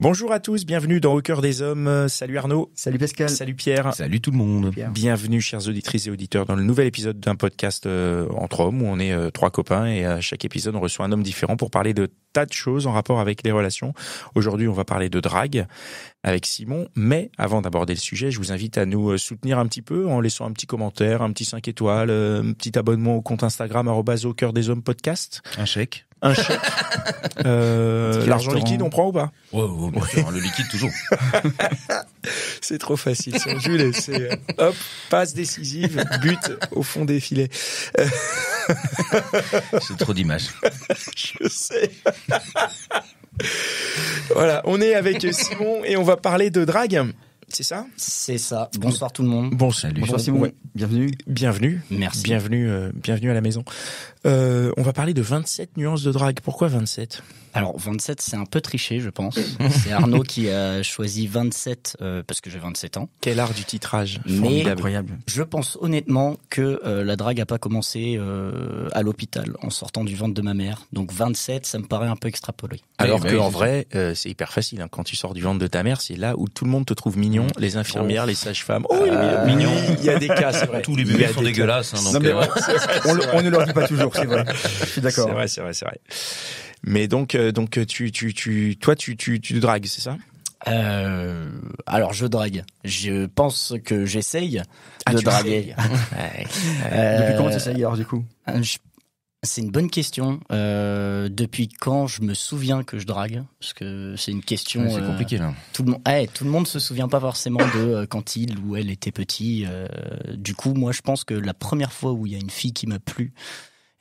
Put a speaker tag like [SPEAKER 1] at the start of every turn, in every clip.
[SPEAKER 1] Bonjour à tous, bienvenue dans Au cœur des hommes. Salut Arnaud.
[SPEAKER 2] Salut Pascal.
[SPEAKER 1] Salut Pierre.
[SPEAKER 3] Salut tout le monde.
[SPEAKER 2] Pierre.
[SPEAKER 1] Bienvenue chers auditrices et auditeurs dans le nouvel épisode d'un podcast entre hommes où on est trois copains et à chaque épisode on reçoit un homme différent pour parler de tas de choses en rapport avec les relations. Aujourd'hui on va parler de drague avec Simon, mais avant d'aborder le sujet, je vous invite à nous soutenir un petit peu en laissant un petit commentaire, un petit 5 étoiles, un petit abonnement au compte Instagram @au cœur des hommes podcast.
[SPEAKER 3] Un chèque.
[SPEAKER 1] Un chèque. L'argent liquide, on prend ou pas?
[SPEAKER 3] Ouais, bien sûr, le liquide toujours.
[SPEAKER 1] C'est trop facile, sans Jules, c'est hop, passe décisive, but au fond des filets.
[SPEAKER 3] C'est trop d'images.
[SPEAKER 1] Je sais. Voilà, on est avec Simon et on va parler de drague. C'est ça?
[SPEAKER 4] C'est ça. Bonsoir tout le monde.
[SPEAKER 3] Salut.
[SPEAKER 2] Bonsoir Simon.
[SPEAKER 1] Ouais.
[SPEAKER 2] Bienvenue.
[SPEAKER 1] Bienvenue.
[SPEAKER 4] Merci.
[SPEAKER 1] Bienvenue à la maison. On va parler de 27 nuances de drague. Pourquoi 27?
[SPEAKER 4] Alors 27, c'est un peu triché, je pense. C'est Arnaud qui a choisi 27 parce que j'ai 27 ans.
[SPEAKER 1] Quel art du titrage.
[SPEAKER 4] Mais
[SPEAKER 1] Formidable.
[SPEAKER 2] Incroyable.
[SPEAKER 4] je pense honnêtement que la drague a pas commencé à l'hôpital en sortant du ventre de ma mère. Donc 27, ça me paraît un peu extrapolé.
[SPEAKER 1] Alors
[SPEAKER 3] Oui,
[SPEAKER 1] que
[SPEAKER 3] oui,
[SPEAKER 1] en
[SPEAKER 3] c'est
[SPEAKER 1] vrai, c'est hyper facile. Hein. Quand tu sors du ventre de ta mère, c'est là où tout le monde te trouve mignon. Les infirmières, les sages-femmes. Oh, il est mignon. Il y a des cas, c'est vrai.
[SPEAKER 3] Tous les
[SPEAKER 1] Il y
[SPEAKER 3] bébés
[SPEAKER 1] a
[SPEAKER 3] sont
[SPEAKER 1] des
[SPEAKER 3] dégueulasses. Hein, donc,
[SPEAKER 2] Non, mais on ne leur dit pas toujours, c'est vrai. Je suis d'accord.
[SPEAKER 1] C'est vrai. Mais donc toi, tu dragues, c'est ça?
[SPEAKER 4] Alors je drague. Je pense que j'essaye
[SPEAKER 1] Ah,
[SPEAKER 4] de
[SPEAKER 1] tu
[SPEAKER 4] draguer.
[SPEAKER 2] Depuis quand tu essayes alors du coup?
[SPEAKER 4] C'est une bonne question. Depuis quand je me souviens que je drague? Parce que c'est une question.
[SPEAKER 3] c'est compliqué là.
[SPEAKER 4] Tout le monde se souvient pas forcément de quand il ou elle était petit. Du coup, moi, je pense que la première fois où il y a une fille qui m'a plu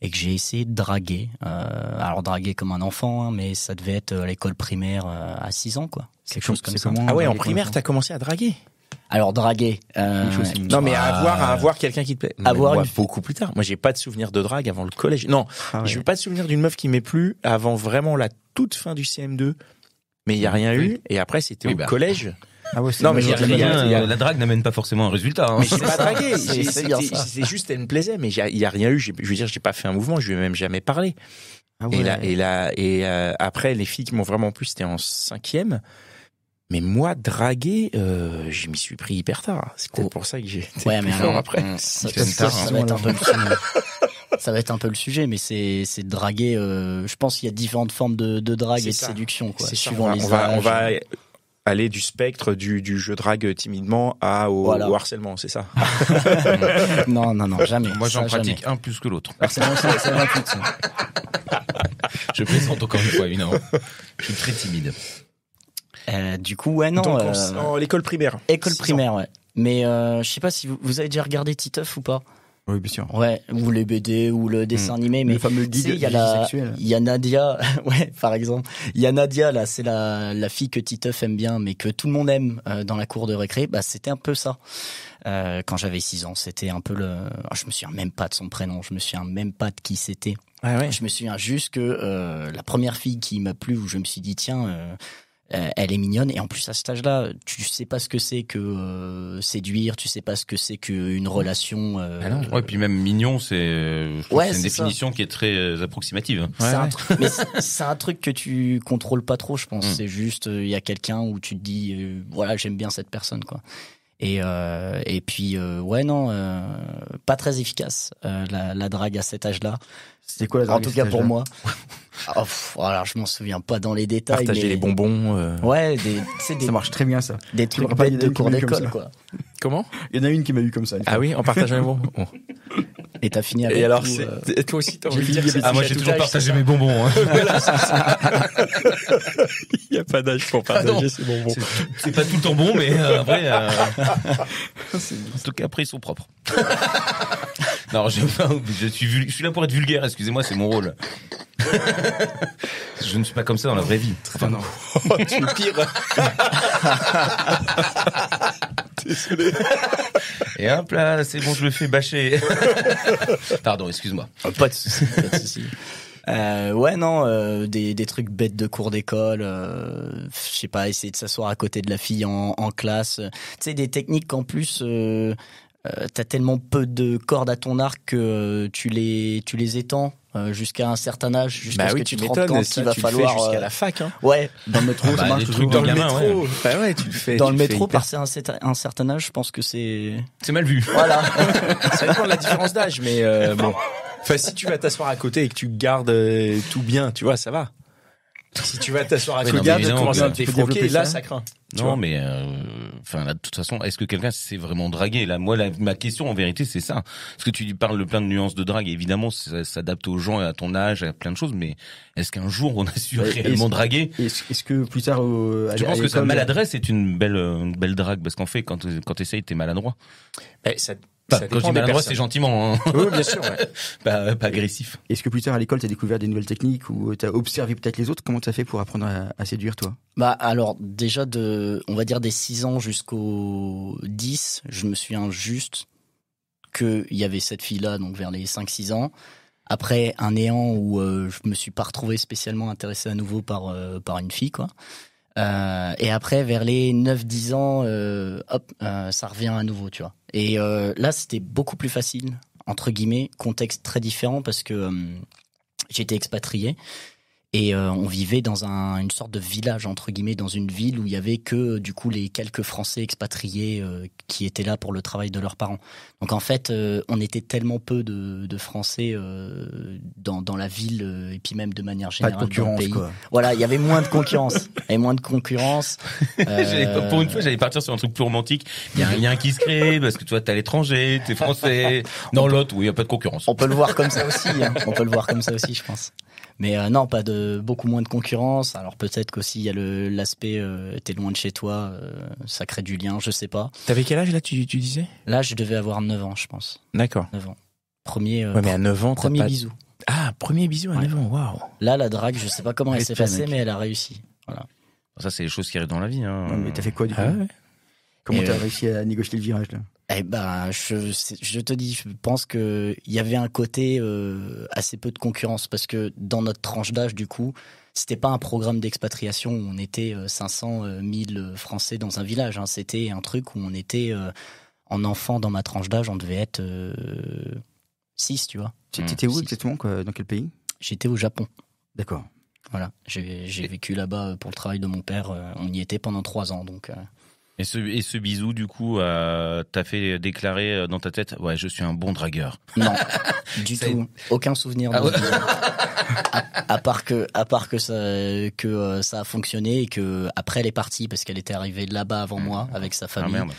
[SPEAKER 4] et que j'ai essayé de draguer, alors draguer comme un enfant, hein, mais ça devait être à l'école primaire à 6 ans, quoi. Quelque chose comme ça.
[SPEAKER 1] Ah ouais, en primaire, t'as commencé à draguer.
[SPEAKER 4] Alors draguer.
[SPEAKER 1] Non, mais à avoir quelqu'un qui te plaît.
[SPEAKER 4] Avoir
[SPEAKER 1] Moi,
[SPEAKER 4] une-
[SPEAKER 1] beaucoup plus tard. Moi, j'ai pas de souvenir de drague avant le collège. Non,
[SPEAKER 2] Ah ouais.
[SPEAKER 1] j'ai pas de souvenir d'une meuf qui m'est plu avant vraiment la toute fin du CM2. Mais il y a rien
[SPEAKER 3] Oui.
[SPEAKER 1] eu. Et après, c'était
[SPEAKER 3] Oui,
[SPEAKER 1] au
[SPEAKER 3] bah.
[SPEAKER 1] collège.
[SPEAKER 2] Ah ouais, c'est
[SPEAKER 1] Non, mais
[SPEAKER 3] Il y a
[SPEAKER 1] il y a-
[SPEAKER 3] rien, la drague n'amène pas forcément un résultat. Hein.
[SPEAKER 1] Mais j'ai pas dragué.
[SPEAKER 4] C'est bien ça.
[SPEAKER 1] C'est juste, elle me plaisait. Mais il y a rien eu. Je veux dire, j'ai pas fait un mouvement. Je lui ai même jamais parlé.
[SPEAKER 2] Ah ouais.
[SPEAKER 1] Après, les filles qui m'ont vraiment plu, c'était en 5e. Mais moi, draguer, je m'y suis pris hyper tard. C'est peut-être pour ça que j'ai été
[SPEAKER 4] Ouais,
[SPEAKER 1] plus
[SPEAKER 4] mais
[SPEAKER 1] fort
[SPEAKER 4] alors,
[SPEAKER 1] après.
[SPEAKER 4] ça,
[SPEAKER 3] Tu fais tard,
[SPEAKER 4] ça
[SPEAKER 3] hein.
[SPEAKER 4] va être un peu le sujet. Ça va être un peu le sujet, mais c'est de draguer. Je pense qu'il y a différentes formes de drague
[SPEAKER 1] C'est
[SPEAKER 4] et de
[SPEAKER 1] ça.
[SPEAKER 4] séduction, quoi.
[SPEAKER 1] C'est ça,
[SPEAKER 4] Suivant les
[SPEAKER 1] on va
[SPEAKER 4] âges.
[SPEAKER 1] aller du spectre du je drague timidement
[SPEAKER 4] Voilà.
[SPEAKER 1] au harcèlement, c'est ça.
[SPEAKER 4] Non, jamais.
[SPEAKER 3] Moi j'en
[SPEAKER 4] Ça,
[SPEAKER 3] pratique un plus que l'autre.
[SPEAKER 2] Alors c'est bon, c'est 28 ça.
[SPEAKER 3] Je plaisante encore une fois évidemment. Je suis très timide.
[SPEAKER 4] jamais. Du coup, ouais, non.
[SPEAKER 1] Donc en l'école primaire.
[SPEAKER 4] École
[SPEAKER 1] 6 ans.
[SPEAKER 4] primaire, ouais. Mais je sais pas si vous avez déjà regardé Titeuf ou pas.
[SPEAKER 2] Oui, bien sûr.
[SPEAKER 4] Ouais, ou les BD ou le dessin animé, mais
[SPEAKER 2] Le fameux
[SPEAKER 4] tu sais,
[SPEAKER 2] guide
[SPEAKER 4] il y a
[SPEAKER 2] sexuel.
[SPEAKER 4] il y a Nadia, ouais, par exemple. Il y a Nadia, là, c'est la fille que Titeuf aime bien, mais que tout le monde aime dans la cour de récré. Bah, c'était un peu ça. Quand j'avais 6 ans, c'était un peu je me souviens même pas de son prénom, je me souviens même pas de qui c'était.
[SPEAKER 1] Ah ouais.
[SPEAKER 4] Je me souviens juste que la première fille qui m'a plu, où je me suis dit, tiens, elle est mignonne. Et en plus, à cet âge-là, tu sais pas ce que c'est que séduire, tu sais pas ce que c'est qu'une relation.
[SPEAKER 3] Ouais, puis même mignon, je trouve
[SPEAKER 4] Ouais,
[SPEAKER 3] que c'est une
[SPEAKER 4] c'est ça.
[SPEAKER 3] définition qui est très approximative.
[SPEAKER 4] C'est
[SPEAKER 1] Ouais,
[SPEAKER 4] un
[SPEAKER 1] ouais.
[SPEAKER 4] truc, mais c'est un truc que tu contrôles pas trop, je pense.
[SPEAKER 3] Mm.
[SPEAKER 4] C'est juste, il y a quelqu'un où tu te dis, voilà, j'aime bien cette personne, quoi. Et puis, ouais, non, pas très efficace, la drague à cet âge-là.
[SPEAKER 2] C'était quoi la
[SPEAKER 4] En
[SPEAKER 2] drague
[SPEAKER 4] tout
[SPEAKER 2] à
[SPEAKER 4] cas
[SPEAKER 2] cet
[SPEAKER 4] pour
[SPEAKER 2] âge-là?
[SPEAKER 4] moi. Alors, je m'en souviens pas dans les détails.
[SPEAKER 1] Partager
[SPEAKER 4] mais...
[SPEAKER 1] les bonbons.
[SPEAKER 4] Ouais, tu sais,
[SPEAKER 2] Ça marche très bien ça.
[SPEAKER 4] des
[SPEAKER 2] me
[SPEAKER 4] trucs
[SPEAKER 2] rappelle,
[SPEAKER 4] bêtes
[SPEAKER 2] il y en a
[SPEAKER 4] de
[SPEAKER 2] une qui
[SPEAKER 4] cours
[SPEAKER 2] m'a eu comme
[SPEAKER 4] d'école,
[SPEAKER 2] ça.
[SPEAKER 4] quoi.
[SPEAKER 1] Comment?
[SPEAKER 2] Il y en a une qui m'a eu comme ça. une fois.
[SPEAKER 1] Ah oui, en partageant les bonbons. Oh.
[SPEAKER 4] Et t'as fini avec
[SPEAKER 1] Et alors,
[SPEAKER 4] tout,
[SPEAKER 1] toi aussi, t'as
[SPEAKER 2] J'ai
[SPEAKER 1] envie de
[SPEAKER 2] fini
[SPEAKER 1] dire que
[SPEAKER 2] avec-
[SPEAKER 3] Ah moi
[SPEAKER 4] j'ai
[SPEAKER 3] j'ai
[SPEAKER 4] tout
[SPEAKER 3] toujours
[SPEAKER 4] âge,
[SPEAKER 3] partagé
[SPEAKER 4] c'est ça.
[SPEAKER 3] mes bonbons. Hein.
[SPEAKER 1] il y a pas d'âge pour partager
[SPEAKER 3] non.
[SPEAKER 1] ces bonbons.
[SPEAKER 3] C'est pas tout le temps bon, mais après, en tout cas après ils sont propres. Non, je suis là pour être vulgaire. Excusez-moi, c'est mon rôle. Je ne suis pas comme ça dans la vraie vie. Enfin, non.
[SPEAKER 1] Oh, tu es pire. Désolé.
[SPEAKER 3] Et hop là, c'est bon, je le fais bâcher. Pardon, excuse-moi.
[SPEAKER 4] Pas de souci, pas de souci. Ouais, non, des trucs bêtes de cours d'école, je sais pas, essayer de s'asseoir à côté de la fille en classe. Tu sais, des techniques qu'en plus, t'as tellement peu de cordes à ton arc que tu les étends jusqu'à un certain âge, jusqu'à ce que tu te rendes compte qu'il va falloir
[SPEAKER 1] jusqu'à la fac. Hein.
[SPEAKER 4] Ouais, dans le métro, ça marche toujours.
[SPEAKER 1] Dans le métro, bah ouais, tu le fais.
[SPEAKER 4] Dans le métro, passer un certain âge, je pense que c'est
[SPEAKER 3] mal vu.
[SPEAKER 4] Voilà.
[SPEAKER 1] Ça dépend de la différence d'âge, mais bon. Enfin, si tu vas t'asseoir à côté et que tu gardes tout bien, tu vois, ça va. Si tu vas t'asseoir à côté, tu commences à te défroquer, là, ça craint.
[SPEAKER 3] Non, mais enfin, là, de toute façon, est-ce que quelqu'un s'est vraiment dragué? Là, moi, ma question en vérité, c'est ça. Parce que tu parles de plein de nuances de drague, évidemment, ça s'adapte aux gens, à ton âge, à plein de choses. Mais est-ce qu'un jour on a su réellement draguer?
[SPEAKER 2] Est-ce que plus tard,
[SPEAKER 3] je pense que sa maladresse est une belle drague, parce qu'en fait, quand t'essayes, t'es maladroit. Quand je dis maladroit, c'est gentiment. Hein.
[SPEAKER 1] Oui, bien sûr. Ouais.
[SPEAKER 3] pas agressif.
[SPEAKER 2] Est-ce que plus tard à l'école, t'as découvert des nouvelles techniques ou t'as observé peut-être les autres? Comment t'as fait pour apprendre à séduire, toi?
[SPEAKER 4] Bah alors déjà on va dire des 6 ans jusqu'aux 10, je me souviens juste qu'il y avait cette fille-là, donc vers les 5-6 ans. Après un néant où je me suis pas retrouvé spécialement intéressé à nouveau par une fille, quoi. Et après, vers les 9-10 ans, ça revient à nouveau, tu vois. Et là, c'était beaucoup plus facile, entre guillemets, contexte très différent parce que j'étais expatrié et on vivait dans une sorte de village, entre guillemets, dans une ville où il y avait que, du coup, les quelques Français expatriés qui étaient là pour le travail de leurs parents. Donc en fait, on était tellement peu de Français dans la ville et puis même de manière générale
[SPEAKER 2] pas de concurrence,
[SPEAKER 4] dans le pays.
[SPEAKER 2] quoi.
[SPEAKER 4] Voilà, il y avait moins de concurrence.
[SPEAKER 3] Pour une fois, j'allais partir sur un truc plus romantique. Il y a un lien qui se crée parce que toi, t'es à l'étranger, t'es français. Dans l'autre, où il y a pas de concurrence.
[SPEAKER 4] On peut le voir comme ça aussi. Hein. On peut le voir comme ça aussi, je pense. Mais non, beaucoup moins de concurrence. Alors peut-être qu'aussi il y a l'aspect t'es loin de chez toi, ça crée du lien, je sais pas.
[SPEAKER 1] T'avais quel âge là, tu disais?
[SPEAKER 4] Là, je devais avoir 9 ans, je pense.
[SPEAKER 1] D'accord.
[SPEAKER 4] 9 ans.
[SPEAKER 1] Ouais, mais à 9 ans,
[SPEAKER 4] premier bisou.
[SPEAKER 1] Ah, premier bisou à 9 ans, waouh.
[SPEAKER 4] Là, la drague, je sais pas comment elle s'est passée, mais elle a réussi. Voilà.
[SPEAKER 3] Ça, c'est les choses qui arrivent dans la vie. Hein.
[SPEAKER 2] Ouais, mais t'as fait quoi du coup?
[SPEAKER 1] Ouais.
[SPEAKER 2] Comment t'as réussi à négocier le virage là?
[SPEAKER 4] Eh ben, je te dis, je pense que il y avait un côté assez peu de concurrence parce que dans notre tranche d'âge, du coup, c'était pas un programme d'expatriation où on était 500 1000 Français dans un village. Hein. C'était un truc où on était en enfant dans ma tranche d'âge, on devait être 6, tu vois.
[SPEAKER 2] T'étais où exactement, quoi? Dans quel pays?
[SPEAKER 4] J'étais au Japon.
[SPEAKER 2] D'accord.
[SPEAKER 4] Voilà, j'ai vécu là-bas pour le travail de mon père. On y était pendant 3 ans, donc.
[SPEAKER 3] Et ce bisou, du coup, t'as fait déclarer dans ta tête, ouais, je suis un bon dragueur.
[SPEAKER 4] Non, du tout. Aucun souvenir. À part que ça a fonctionné et que après elle est partie parce qu'elle était arrivée là-bas avant moi avec sa famille.
[SPEAKER 3] Ah, merde.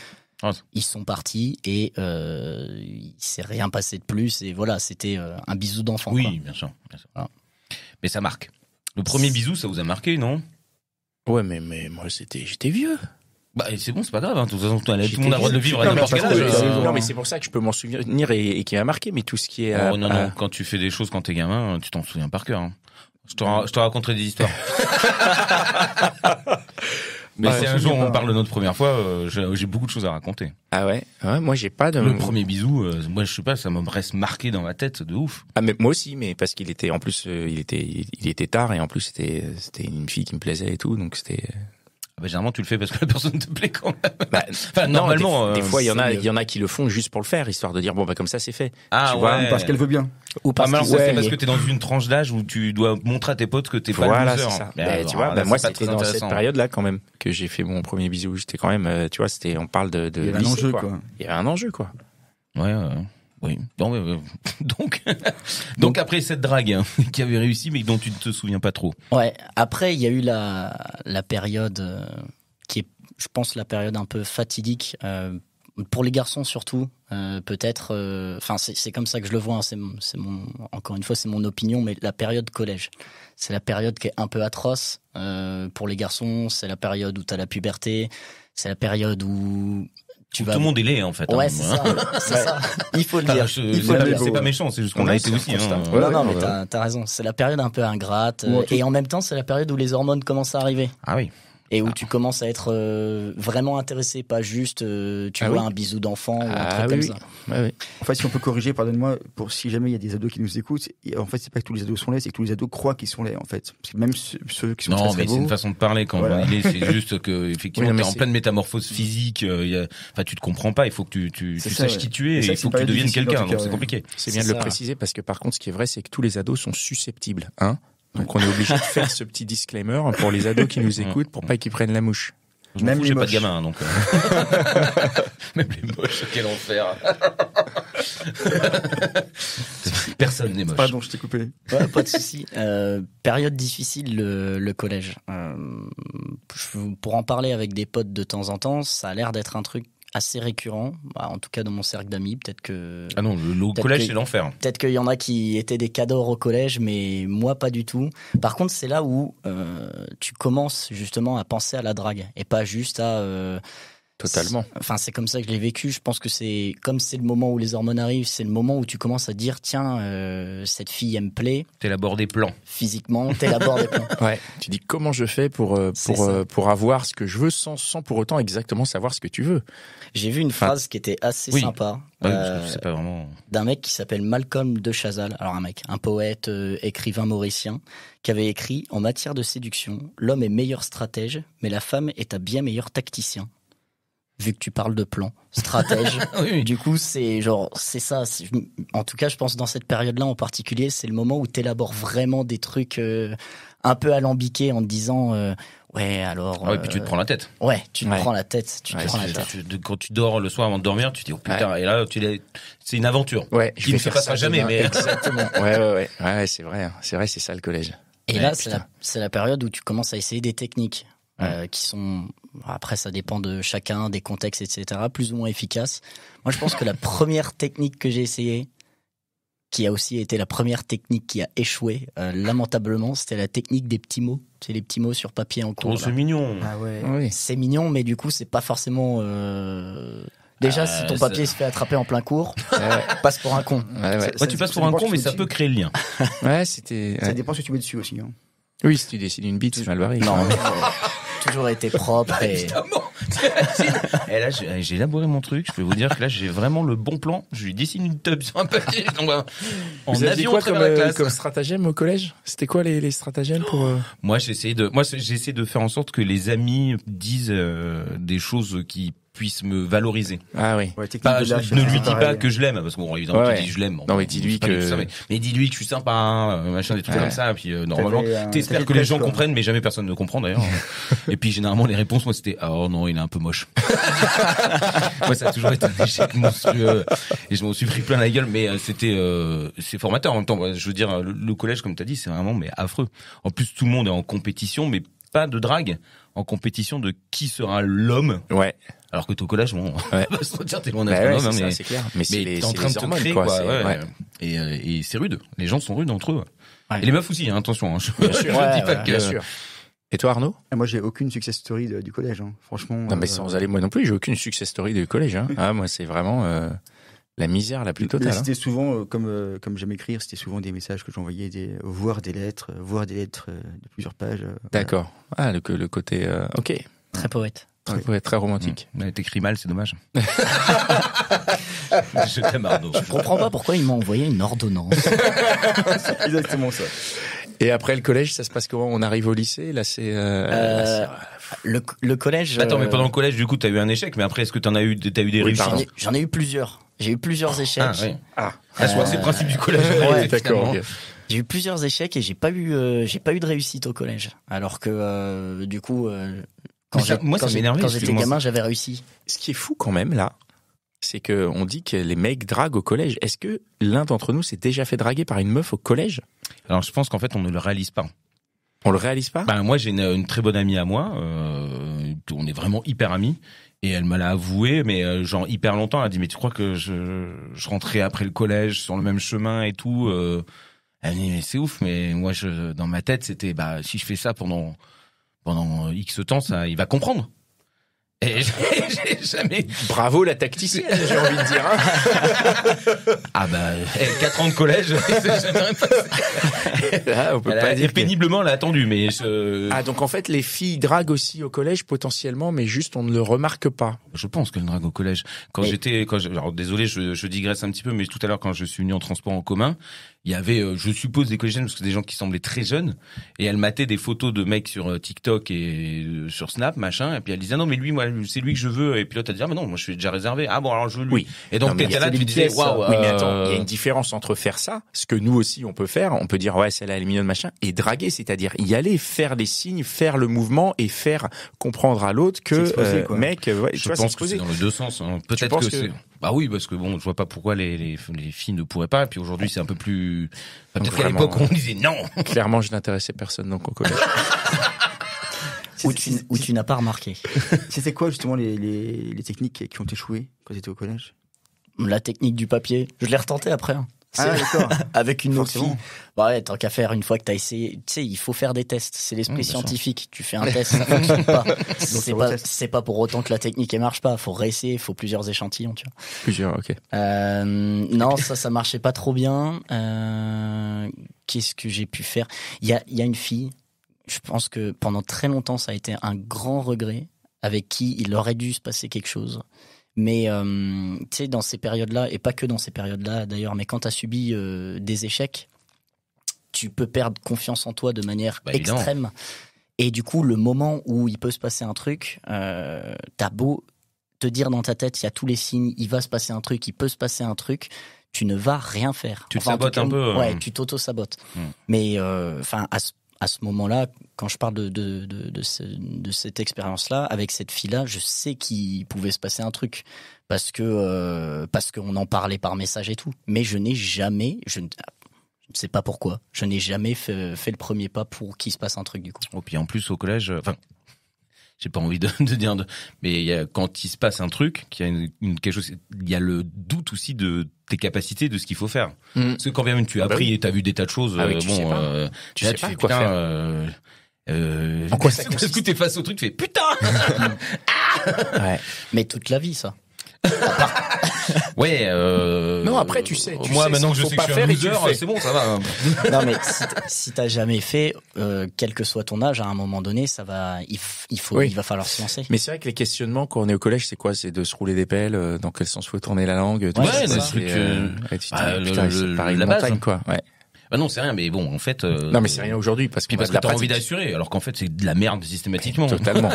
[SPEAKER 4] Ils sont partis et il s'est rien passé de plus et voilà, c'était un bisou d'enfant.
[SPEAKER 3] Oui,
[SPEAKER 4] quoi.
[SPEAKER 3] bien sûr.
[SPEAKER 4] Voilà.
[SPEAKER 3] Mais ça marque. Le premier bisou, ça vous a marqué, non?
[SPEAKER 1] Ouais, mais moi j'étais vieux.
[SPEAKER 3] Bah c'est bon, c'est pas grave. Hein. De toute façon, tout le monde a le droit de le vivre à
[SPEAKER 1] Non,
[SPEAKER 3] n'importe quel âge.
[SPEAKER 1] Non, mais c'est pour ça que je peux m'en souvenir et qui m'a marqué. Mais tout ce qui est
[SPEAKER 3] non. Quand tu fais des choses quand t'es gamin, tu t'en souviens par cœur. Hein. Je te raconterai des histoires. Mais si un jour on parle de notre première fois, j'ai beaucoup de choses à raconter.
[SPEAKER 1] Ah ouais, moi j'ai pas de.
[SPEAKER 3] Le premier bisou, moi je sais pas, ça me reste marqué dans ma tête de ouf.
[SPEAKER 1] Ah mais moi aussi, mais parce qu'il était en plus, il était tard et en plus c'était une fille qui me plaisait et tout, donc c'était.
[SPEAKER 3] Bah, généralement tu le fais parce que la personne te plaît quand même.
[SPEAKER 1] Bah,
[SPEAKER 3] enfin,
[SPEAKER 1] non,
[SPEAKER 3] normalement.
[SPEAKER 1] Des fois il y en a qui le font juste pour le faire, histoire de dire bon bah comme ça c'est fait.
[SPEAKER 3] Ah
[SPEAKER 1] tu
[SPEAKER 3] ouais.
[SPEAKER 1] vois,
[SPEAKER 2] parce qu'elle veut bien.
[SPEAKER 4] Ou parce
[SPEAKER 3] alors
[SPEAKER 4] que
[SPEAKER 3] c'est parce que t'es dans une tranche d'âge où tu dois montrer à tes potes que t'es pas le loser.
[SPEAKER 1] C'est ça.
[SPEAKER 3] Mais
[SPEAKER 1] tu vois, moi c'était dans cette période-là quand même que j'ai fait mon premier bisou. J'étais quand même, tu vois, on parle de
[SPEAKER 2] il y avait un enjeu quoi.
[SPEAKER 1] Il y avait un enjeu quoi.
[SPEAKER 3] Ouais. Oui. Donc après cette drague hein, qui avait réussi mais dont tu ne te souviens pas trop.
[SPEAKER 4] Ouais. Après il y a eu la période qui est, je pense, la période un peu fatidique pour les garçons surtout. Peut-être. Enfin c'est comme ça que je le vois. Hein, encore une fois c'est mon opinion, mais la période collège. C'est la période qui est un peu atroce pour les garçons. C'est la période où t'as la puberté. C'est la période où
[SPEAKER 3] tout le monde est laid en fait.
[SPEAKER 4] Ouais,
[SPEAKER 3] hein,
[SPEAKER 4] c'est ça. C'est ça. Il faut le dire.
[SPEAKER 3] C'est pas méchant, c'est juste qu'on a été aussi. Hein.
[SPEAKER 4] Non, mais t'as raison. C'est la période un peu ingrate. Et en même temps, c'est la période où les hormones commencent à arriver.
[SPEAKER 3] Ah oui.
[SPEAKER 4] Et où tu commences à être vraiment intéressé, pas juste tu vois un bisou d'enfant ou un truc comme ça.
[SPEAKER 2] Ouais. En fait, si on peut corriger, pardonne-moi, pour si jamais il y a des ados qui nous écoutent, en fait, c'est pas que tous les ados sont laids, c'est que tous les ados croient qu'ils sont laids, en fait. Parce que même ceux qui sont
[SPEAKER 3] non,
[SPEAKER 2] très
[SPEAKER 3] mais
[SPEAKER 2] beaux,
[SPEAKER 3] c'est une façon de parler quand c'est juste que effectivement t'es en pleine métamorphose physique. Enfin, tu te comprends pas. Il faut que tu saches qui tu es. Et il faut que tu deviennes quelqu'un. Donc c'est compliqué.
[SPEAKER 1] C'est bien de le préciser parce que par contre, ce qui est vrai, c'est que tous les ados sont susceptibles, hein. Donc on est obligé de faire ce petit disclaimer pour les ados qui nous écoutent pour pas qu'ils prennent la mouche.
[SPEAKER 3] Même j'ai pas de gamin, donc même les moches, quel enfer. Personne n'est moche.
[SPEAKER 2] Pardon, je t'ai coupé.
[SPEAKER 4] Ouais, pas de souci. Période difficile le collège. Pour en parler avec des potes de temps en temps, ça a l'air d'être un truc assez récurrent, en tout cas dans mon cercle d'amis. Peut-être que
[SPEAKER 3] non, le collège c'est l'enfer.
[SPEAKER 4] Peut-être qu'il y en a qui étaient des cadors au collège, mais moi pas du tout. Par contre, c'est là où tu commences justement à penser à la drague et pas juste à
[SPEAKER 1] totalement.
[SPEAKER 4] Enfin, c'est comme ça que je l'ai vécu. Je pense que c'est le moment où les hormones arrivent, c'est le moment où tu commences à dire tiens, cette fille elle me plaît.
[SPEAKER 3] T'élabores des plans.
[SPEAKER 4] Physiquement, t'élabores des plans.
[SPEAKER 1] Ouais. Tu dis comment je fais pour avoir ce que je veux sans pour autant exactement savoir ce que tu veux.
[SPEAKER 4] J'ai vu une phrase qui était assez sympa.
[SPEAKER 3] C'est pas vraiment
[SPEAKER 4] d'un mec qui s'appelle Malcolm de Chazal. Alors un poète, écrivain mauricien, qui avait écrit en matière de séduction, l'homme est meilleur stratège, mais la femme est un bien meilleur tacticien. Vu que tu parles de plan, stratège.
[SPEAKER 3] Oui.
[SPEAKER 4] Du coup, c'est ça. En tout cas, je pense dans cette période-là en particulier, c'est le moment où t'élabores vraiment des trucs un peu alambiqués en te disant ouais, alors.
[SPEAKER 3] Ah ouais, puis tu te prends la tête.
[SPEAKER 4] Ouais, tu te prends la tête.
[SPEAKER 3] Quand tu dors le soir avant de dormir, tu te dis oh putain, et là c'est une aventure.
[SPEAKER 1] Ouais,
[SPEAKER 3] qui ne se passera jamais, mais
[SPEAKER 1] exactement. Ouais, c'est vrai, c'est ça le collège.
[SPEAKER 4] Et là, c'est la période où tu commences à essayer des techniques. Qui sont, après ça dépend de chacun, des contextes, etc., plus ou moins efficaces. Moi je pense que la première technique que j'ai essayée, qui a aussi été la première technique qui a échoué, lamentablement, c'était la technique des petits mots. C'est les petits mots sur papier en cours.
[SPEAKER 3] Oh, c'est mignon.
[SPEAKER 2] Ah ouais.
[SPEAKER 1] Oui.
[SPEAKER 4] C'est mignon, mais du coup c'est pas forcément... Déjà, si ton papier se fait attraper en plein cours, passe pour un con.
[SPEAKER 3] Ouais, tu passes pour un con, mais ça peut créer le lien.
[SPEAKER 1] Ouais, c'était...
[SPEAKER 2] Ça dépend ce que tu mets dessus aussi. Hein.
[SPEAKER 1] Oui, si tu décides une bite, c'est mal barré.
[SPEAKER 4] Non, mais toujours été propre et...
[SPEAKER 3] Évidemment. Et là, j'ai élaboré mon truc. Je peux vous dire que là, j'ai vraiment le bon plan. Je lui dessine une tube sur un papier.
[SPEAKER 1] Vous aviez quoi comme stratagème au collège? C'était quoi les stratagèmes pour...
[SPEAKER 3] Moi, j'ai essayé de faire en sorte que les amis disent des choses qui puissent me valoriser.
[SPEAKER 1] Ah oui.
[SPEAKER 2] Ouais,
[SPEAKER 3] ne lui dis pas que je l'aime, parce que bon, évidemment, tu dis je l'aime.
[SPEAKER 1] Non, mais dis-lui que...
[SPEAKER 3] Mais dis-lui que je suis sympa, machin, des trucs comme ça. Puis normalement, t'espères que les gens comprennent, mais jamais personne ne comprend d'ailleurs. Et puis généralement, les réponses, moi, c'était oh non, il est un peu moche. Moi, ça a toujours été un échec monstrueux. Et je m'en suis pris plein la gueule, mais c'est formateur en même temps. Je veux dire, le collège, comme t'as dit, c'est vraiment affreux. En plus, tout le monde est en compétition, mais pas de drague, en compétition de qui sera l'homme.
[SPEAKER 1] Ouais.
[SPEAKER 3] Alors que t'es au collège, bon, on va se dire, t'es loin d'être un homme, mais
[SPEAKER 1] c'est clair. Mais
[SPEAKER 3] t'es en train de te créer, quoi. Et c'est rude. Les gens sont rudes entre eux. Ouais. Et les meufs aussi, hein, attention.
[SPEAKER 1] Bien sûr. Bien sûr. Et toi, Arnaud?
[SPEAKER 2] Moi, j'ai aucune success story du collège, hein. Franchement.
[SPEAKER 1] Non, mais sans aller, moi non plus, j'ai aucune success story du collège, hein. Ah, moi, c'est vraiment, la misère la plus totale.
[SPEAKER 2] C'était souvent, comme j'aime écrire, c'était souvent des messages que j'envoyais, voire des lettres de plusieurs pages.
[SPEAKER 1] D'accord. Ah, le côté, ok.
[SPEAKER 4] Très poète.
[SPEAKER 1] Très romantique.
[SPEAKER 3] Mais t'écris mal, c'est dommage. Je t'aime, Arnaud.
[SPEAKER 4] Je comprends pas pourquoi il m'a envoyé une ordonnance.
[SPEAKER 2] C'est exactement ça.
[SPEAKER 1] Et après le collège, ça se passe comment? On arrive au lycée, là c'est...
[SPEAKER 4] Le collège...
[SPEAKER 3] Attends, mais pendant le collège, du coup, t'as eu un échec, mais après, est-ce que t'as eu des réussites?
[SPEAKER 4] J'en ai eu plusieurs. J'ai eu plusieurs échecs.
[SPEAKER 3] Je vois, c'est le principe du collège.
[SPEAKER 1] Ouais, d'accord. Okay.
[SPEAKER 4] J'ai eu plusieurs échecs et j'ai pas eu de réussite au collège. Alors que, du coup... Quand j'étais gamin, j'avais réussi.
[SPEAKER 1] Ce qui est fou quand même, là, c'est que on dit que les mecs draguent au collège. Est-ce que l'un d'entre nous s'est déjà fait draguer par une meuf au collège?
[SPEAKER 3] Alors, je pense qu'en fait, on ne le réalise pas.
[SPEAKER 1] On le réalise pas?
[SPEAKER 3] Moi, j'ai une très bonne amie à moi. On est vraiment hyper amis. Et elle me l'a avoué, mais genre hyper longtemps. Elle a dit, mais tu crois que je rentrais après le collège sur le même chemin et tout? Elle me dit, mais c'est ouf. Mais moi, dans ma tête, c'était, si je fais ça pendant X temps, il va comprendre. Et j'ai jamais.
[SPEAKER 1] Bravo la tacticienne, j'ai envie de dire. Hein.
[SPEAKER 3] Ah bah, 4 ans de collège, c'est jamais passé.
[SPEAKER 1] Ah, on peut
[SPEAKER 3] Elle
[SPEAKER 1] pas
[SPEAKER 3] a
[SPEAKER 1] dire que-
[SPEAKER 3] péniblement, elle a attendu, mais
[SPEAKER 1] Ah, donc en fait, les filles draguent aussi au collège potentiellement, mais juste on ne le remarque pas.
[SPEAKER 3] je pense qu'elle drague au collège. Alors désolé, je digresse un petit peu, mais tout à l'heure quand je suis venu en transport en commun, il y avait, je suppose des collégiennes, parce que des gens qui semblaient très jeunes, et elle matait des photos de mecs sur TikTok et sur Snap, machin, et puis elle disait non mais lui, moi c'est lui que je veux, et puis l'autre elle dit ah mais non, moi je suis déjà réservé. Ah bon alors je veux lui.
[SPEAKER 1] Oui.
[SPEAKER 3] Et donc
[SPEAKER 1] Non, mais
[SPEAKER 3] t'étais
[SPEAKER 1] il y a
[SPEAKER 3] là,
[SPEAKER 2] des
[SPEAKER 3] tu disais
[SPEAKER 2] pièces,
[SPEAKER 3] waouh.
[SPEAKER 1] Oui, mais attends, il y a une différence entre faire ça, ce que nous aussi on peut faire, on peut dire ouais celle-là elle est mignonne machin, et draguer, c'est-à-dire y aller, faire les signes, faire le mouvement et faire comprendre à l'autre que
[SPEAKER 2] S'exposer, quoi.
[SPEAKER 1] mec, ouais, tu
[SPEAKER 3] Je
[SPEAKER 1] vois,
[SPEAKER 3] pense que
[SPEAKER 1] s'exposer.
[SPEAKER 3] c'est dans les deux sens. Hein. Peut-être
[SPEAKER 1] penses
[SPEAKER 3] que
[SPEAKER 1] que-
[SPEAKER 3] c'est. Bah oui, parce que bon, je vois pas pourquoi les filles ne pourraient pas. Et puis aujourd'hui, c'est un peu plus. Enfin, peut-être qu'à
[SPEAKER 1] Vraiment,
[SPEAKER 3] l'époque, on disait non.
[SPEAKER 1] Clairement, je n'intéressais personne donc au collège.
[SPEAKER 4] Ou tu n'as pas remarqué.
[SPEAKER 2] C'était quoi justement les techniques qui ont échoué quand tu étais au collège?
[SPEAKER 4] La technique du papier, je l'ai retenté après. Hein.
[SPEAKER 2] Ah d'accord.
[SPEAKER 4] Avec une autre
[SPEAKER 2] Forcément.
[SPEAKER 4] fille. Bah ouais, tant qu'à faire, une fois que t'as essayé, tu sais, il faut faire des tests. C'est l'esprit
[SPEAKER 3] Bien sûr.
[SPEAKER 4] scientifique. Tu fais un test, ça fonctionne pas.
[SPEAKER 2] c'est retest.
[SPEAKER 4] C'est pas pour autant que la technique elle marche pas. Faut réessayer, faut plusieurs échantillons, tu vois.
[SPEAKER 1] Plusieurs, ok.
[SPEAKER 4] Non, ça marchait pas trop bien. Qu'est-ce que j'ai pu faire? Il y a une fille. Je pense que pendant très longtemps, ça a été un grand regret avec qui il aurait dû se passer quelque chose. Mais tu sais, dans ces périodes-là, et pas que dans ces période-là d'ailleurs, mais quand tu as subi des échecs, tu peux perdre confiance en toi de manière
[SPEAKER 3] Bah, évidemment.
[SPEAKER 4] extrême. Et du coup, le moment où il peut se passer un truc, t'as beau te dire dans ta tête, il y a tous les signes, il va se passer un truc, il peut se passer un truc, tu ne vas rien faire.
[SPEAKER 3] Tu te
[SPEAKER 4] en tout
[SPEAKER 3] sabotes
[SPEAKER 4] cas,
[SPEAKER 3] un peu,
[SPEAKER 4] Ouais, tu t'auto-sabotes. Mais enfin, à ce moment-là, quand je parle de cette expérience-là, avec cette fille-là, je sais qu'il pouvait se passer un truc parce qu'on en parlait par message et tout. Mais je n'ai jamais, je ne sais pas pourquoi, je n'ai jamais fait le premier pas pour qu'il se passe un truc du coup.
[SPEAKER 3] Et puis en plus au collège, enfin, j'ai pas envie de dire, mais il y a, quand il se passe un truc, qu'il y a quelque chose, il y a le doute aussi de tes capacités, de ce qu'il faut faire. Parce que quand bien même tu as
[SPEAKER 1] Ah bah
[SPEAKER 3] appris
[SPEAKER 1] oui.
[SPEAKER 3] et t'as vu des tas de choses,
[SPEAKER 1] Ah oui, tu sais pas. Tu sais pas
[SPEAKER 3] fais,
[SPEAKER 1] quoi
[SPEAKER 3] putain,
[SPEAKER 1] faire. En quoi ça
[SPEAKER 3] parce que t'es face au truc, tu fais putain.
[SPEAKER 1] Ouais.
[SPEAKER 4] Mais toute la vie, ça.
[SPEAKER 3] Ouais.
[SPEAKER 1] Non, après, tu sais
[SPEAKER 3] Moi,
[SPEAKER 1] ce
[SPEAKER 3] maintenant que
[SPEAKER 1] qu'il
[SPEAKER 3] je
[SPEAKER 1] faut
[SPEAKER 3] sais
[SPEAKER 1] pas
[SPEAKER 3] que je suis un
[SPEAKER 1] faire et tu
[SPEAKER 3] loser,
[SPEAKER 1] le fais.
[SPEAKER 3] c'est bon, ça va.
[SPEAKER 4] Non mais si t'as jamais fait, quel que soit ton âge, à un moment donné, ça va,
[SPEAKER 1] Oui.
[SPEAKER 4] il va falloir se lancer.
[SPEAKER 1] Mais c'est vrai que les questionnements quand on est au collège, c'est quoi? C'est de se rouler des pelles, dans quel sens faut tourner la langue. tout
[SPEAKER 4] Ouais,
[SPEAKER 1] ça,
[SPEAKER 4] des
[SPEAKER 1] c'est,
[SPEAKER 3] trucs,
[SPEAKER 1] ouais, tu te
[SPEAKER 3] bah,
[SPEAKER 1] dis, putain, c'est pareil,
[SPEAKER 3] la
[SPEAKER 1] une
[SPEAKER 3] base.
[SPEAKER 1] montagne, quoi. Ouais.
[SPEAKER 3] Bah non, c'est rien, mais bon, en fait.
[SPEAKER 1] Non, mais c'est rien aujourd'hui parce
[SPEAKER 3] Puis
[SPEAKER 1] qu'on a
[SPEAKER 3] parce
[SPEAKER 1] de
[SPEAKER 3] que
[SPEAKER 1] la
[SPEAKER 3] t'as envie
[SPEAKER 1] pratique.
[SPEAKER 3] d'assurer, alors qu'en fait c'est de la merde systématiquement.
[SPEAKER 1] Totalement.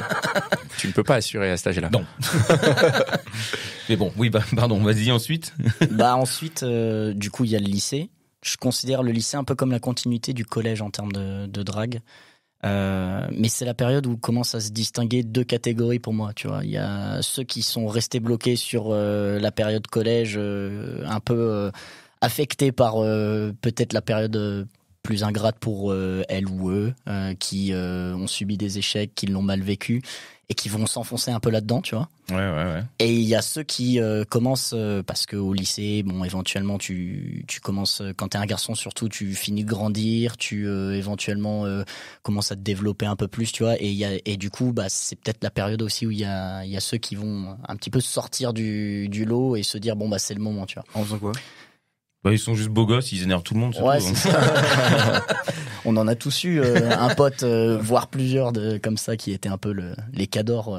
[SPEAKER 1] Tu ne peux pas assurer à cet âge-là.
[SPEAKER 3] Non. Mais bon, oui, bah, pardon, vas-y ensuite.
[SPEAKER 4] Bah ensuite, du coup, il y a le lycée. Je considère le lycée un peu comme la continuité du collège en termes de drague. Mais c'est la période où commencent à se distinguer deux catégories pour moi, tu vois. Il y a ceux qui sont restés bloqués sur la période collège, un peu affectés par peut-être la période plus ingrate pour elle ou eux, qui ont subi des échecs, qui l'ont mal vécu et qui vont s'enfoncer un peu là-dedans, tu vois.
[SPEAKER 3] Ouais.
[SPEAKER 4] Et il y a ceux qui commencent parce que au lycée, bon, éventuellement tu commences quand t'es un garçon surtout, tu finis de grandir, tu éventuellement commences à te développer un peu plus, tu vois. Et du coup, bah c'est peut-être la période aussi où il y a ceux qui vont un petit peu sortir du lot et se dire bon bah c'est le moment, tu vois.
[SPEAKER 2] En faisant quoi?
[SPEAKER 3] Bah, ils sont juste beaux gosses, ils énervent tout le monde.
[SPEAKER 4] Ouais,
[SPEAKER 3] surtout,
[SPEAKER 4] c'est ça. On en a tous eu un pote, voire plusieurs comme ça qui étaient un peu les cadors.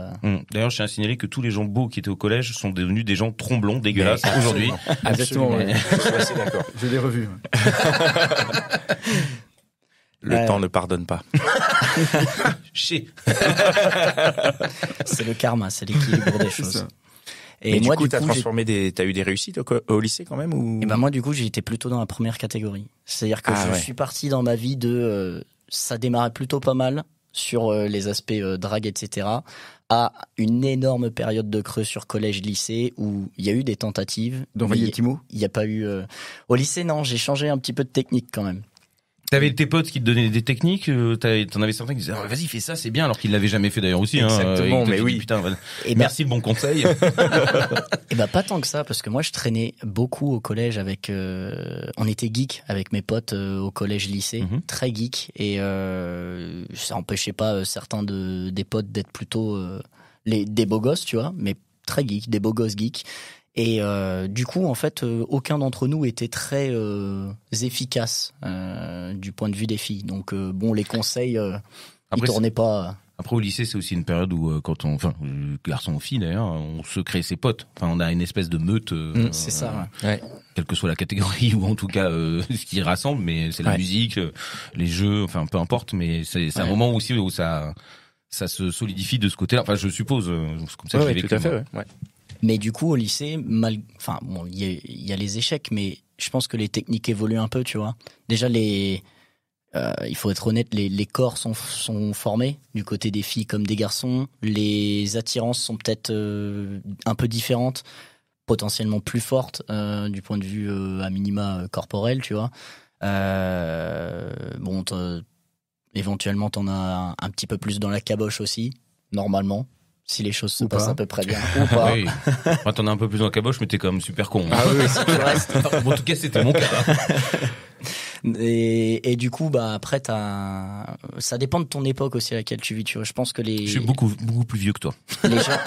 [SPEAKER 3] D'ailleurs, je tiens à signaler que tous les gens beaux qui étaient au collège sont devenus des gens tromblons, dégueulasses,
[SPEAKER 1] Mais
[SPEAKER 3] aujourd'hui.
[SPEAKER 1] Absolument.
[SPEAKER 2] ouais.
[SPEAKER 1] Je suis assez d'accord.
[SPEAKER 2] Je l'ai revu. Ouais.
[SPEAKER 1] Le temps ne pardonne pas.
[SPEAKER 3] Chier.
[SPEAKER 4] C'est le karma, c'est l'équilibre des
[SPEAKER 2] C'est
[SPEAKER 4] choses.
[SPEAKER 2] ça.
[SPEAKER 4] Et
[SPEAKER 1] Mais
[SPEAKER 4] moi,
[SPEAKER 1] du coup, t'as
[SPEAKER 4] j'ai-
[SPEAKER 1] transformé t'as eu des réussites au lycée quand même ou?
[SPEAKER 4] Et ben moi du coup j'ai été plutôt dans la première catégorie. C'est-à-dire que je suis parti dans ma vie de ça démarrait plutôt pas mal sur les aspects drague etc. à une énorme période de creux sur collège lycée où il y a eu des tentatives.
[SPEAKER 2] Dans
[SPEAKER 4] mais
[SPEAKER 2] Vaillé Timo.
[SPEAKER 4] il n'y a pas eu au lycée non, j'ai changé un petit peu de technique quand même.
[SPEAKER 3] T'avais tes potes qui te donnaient des techniques, t'en avais certains qui disaient ah, vas-y fais ça, c'est bien, alors qu'ils l'avaient jamais fait d'ailleurs aussi.
[SPEAKER 1] Exactement,
[SPEAKER 3] Et que
[SPEAKER 1] mais
[SPEAKER 3] tu
[SPEAKER 1] oui.
[SPEAKER 3] dis, putain, voilà.
[SPEAKER 4] Et ben,
[SPEAKER 3] Merci le bon conseil.
[SPEAKER 4] et ben pas tant que ça parce que moi je traînais beaucoup au collège avec on était geek avec mes potes au collège lycée, très geek et ça empêchait pas certains des potes d'être plutôt des beaux gosses, tu vois, mais très geeks, des beaux gosses geeks. Et du coup, en fait, aucun d'entre nous était très efficace du point de vue des filles. Donc bon, les conseils, ils tournaient pas.
[SPEAKER 3] Après, au lycée, c'est aussi une période où, garçon ou fille d'ailleurs, on se crée ses potes. Enfin, on a une espèce de meute.
[SPEAKER 4] C'est ça.
[SPEAKER 1] Ouais.
[SPEAKER 3] Quelle que soit la catégorie ou en tout cas ce qui rassemble, mais c'est la musique, les jeux, enfin peu importe. Mais c'est un moment aussi où ça se solidifie de ce côté-là. Enfin, je suppose, c'est comme ça que je l'ai vécu.
[SPEAKER 1] Tout à fait. Ouais.
[SPEAKER 4] Mais du coup, au lycée, enfin bon, il y a les échecs, mais je pense que les techniques évoluent un peu, tu vois. Déjà il faut être honnête, les corps sont formés du côté des filles comme des garçons. Les attirances sont peut-être un peu différentes, potentiellement plus fortes du point de vue à minima corporel, tu vois. Bon, éventuellement, t'en as un petit peu plus dans la caboche aussi, normalement. Si les choses se passent à peu près bien. Ou pas.
[SPEAKER 3] Oui. Enfin, t'en as un peu plus dans la caboche, mais t'es quand même super con.
[SPEAKER 4] Ah oui, si tu restes.
[SPEAKER 3] Bon, en tout cas, c'était mon cas.
[SPEAKER 4] Et du coup, bah après, ça dépend de ton époque aussi à laquelle tu vis. Tu vois, je pense que
[SPEAKER 3] Je suis beaucoup plus vieux que toi.
[SPEAKER 4] Les gens...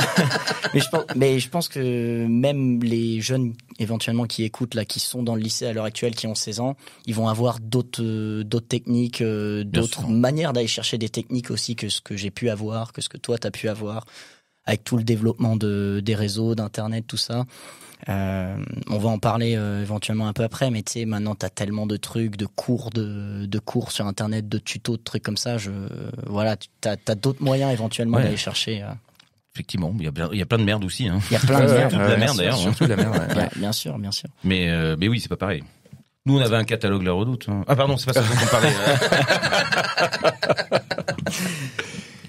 [SPEAKER 4] mais je pense que même les jeunes éventuellement qui écoutent là, qui sont dans le lycée à l'heure actuelle, qui ont 16 ans, ils vont avoir d'autres techniques, d'autres manières d'aller chercher des techniques aussi que ce que j'ai pu avoir, que ce que toi t'as pu avoir, avec tout le développement des réseaux, d'internet, tout ça. On va en parler éventuellement un peu après, mais tu sais, maintenant t'as tellement de trucs, de cours sur internet, de tutos, de trucs comme ça. Voilà, t'as d'autres moyens éventuellement d'aller chercher.
[SPEAKER 3] Effectivement, il y a plein de merde aussi. Hein.
[SPEAKER 4] Il y a plein de merde.
[SPEAKER 3] Toute la merde d'ailleurs.
[SPEAKER 1] Surtout la merde. Ouais.
[SPEAKER 4] Bien sûr.
[SPEAKER 3] Mais oui, c'est pas pareil. Nous, on avait un catalogue La Redoute. Hein. Ah pardon, c'est pas ça dont on parlait.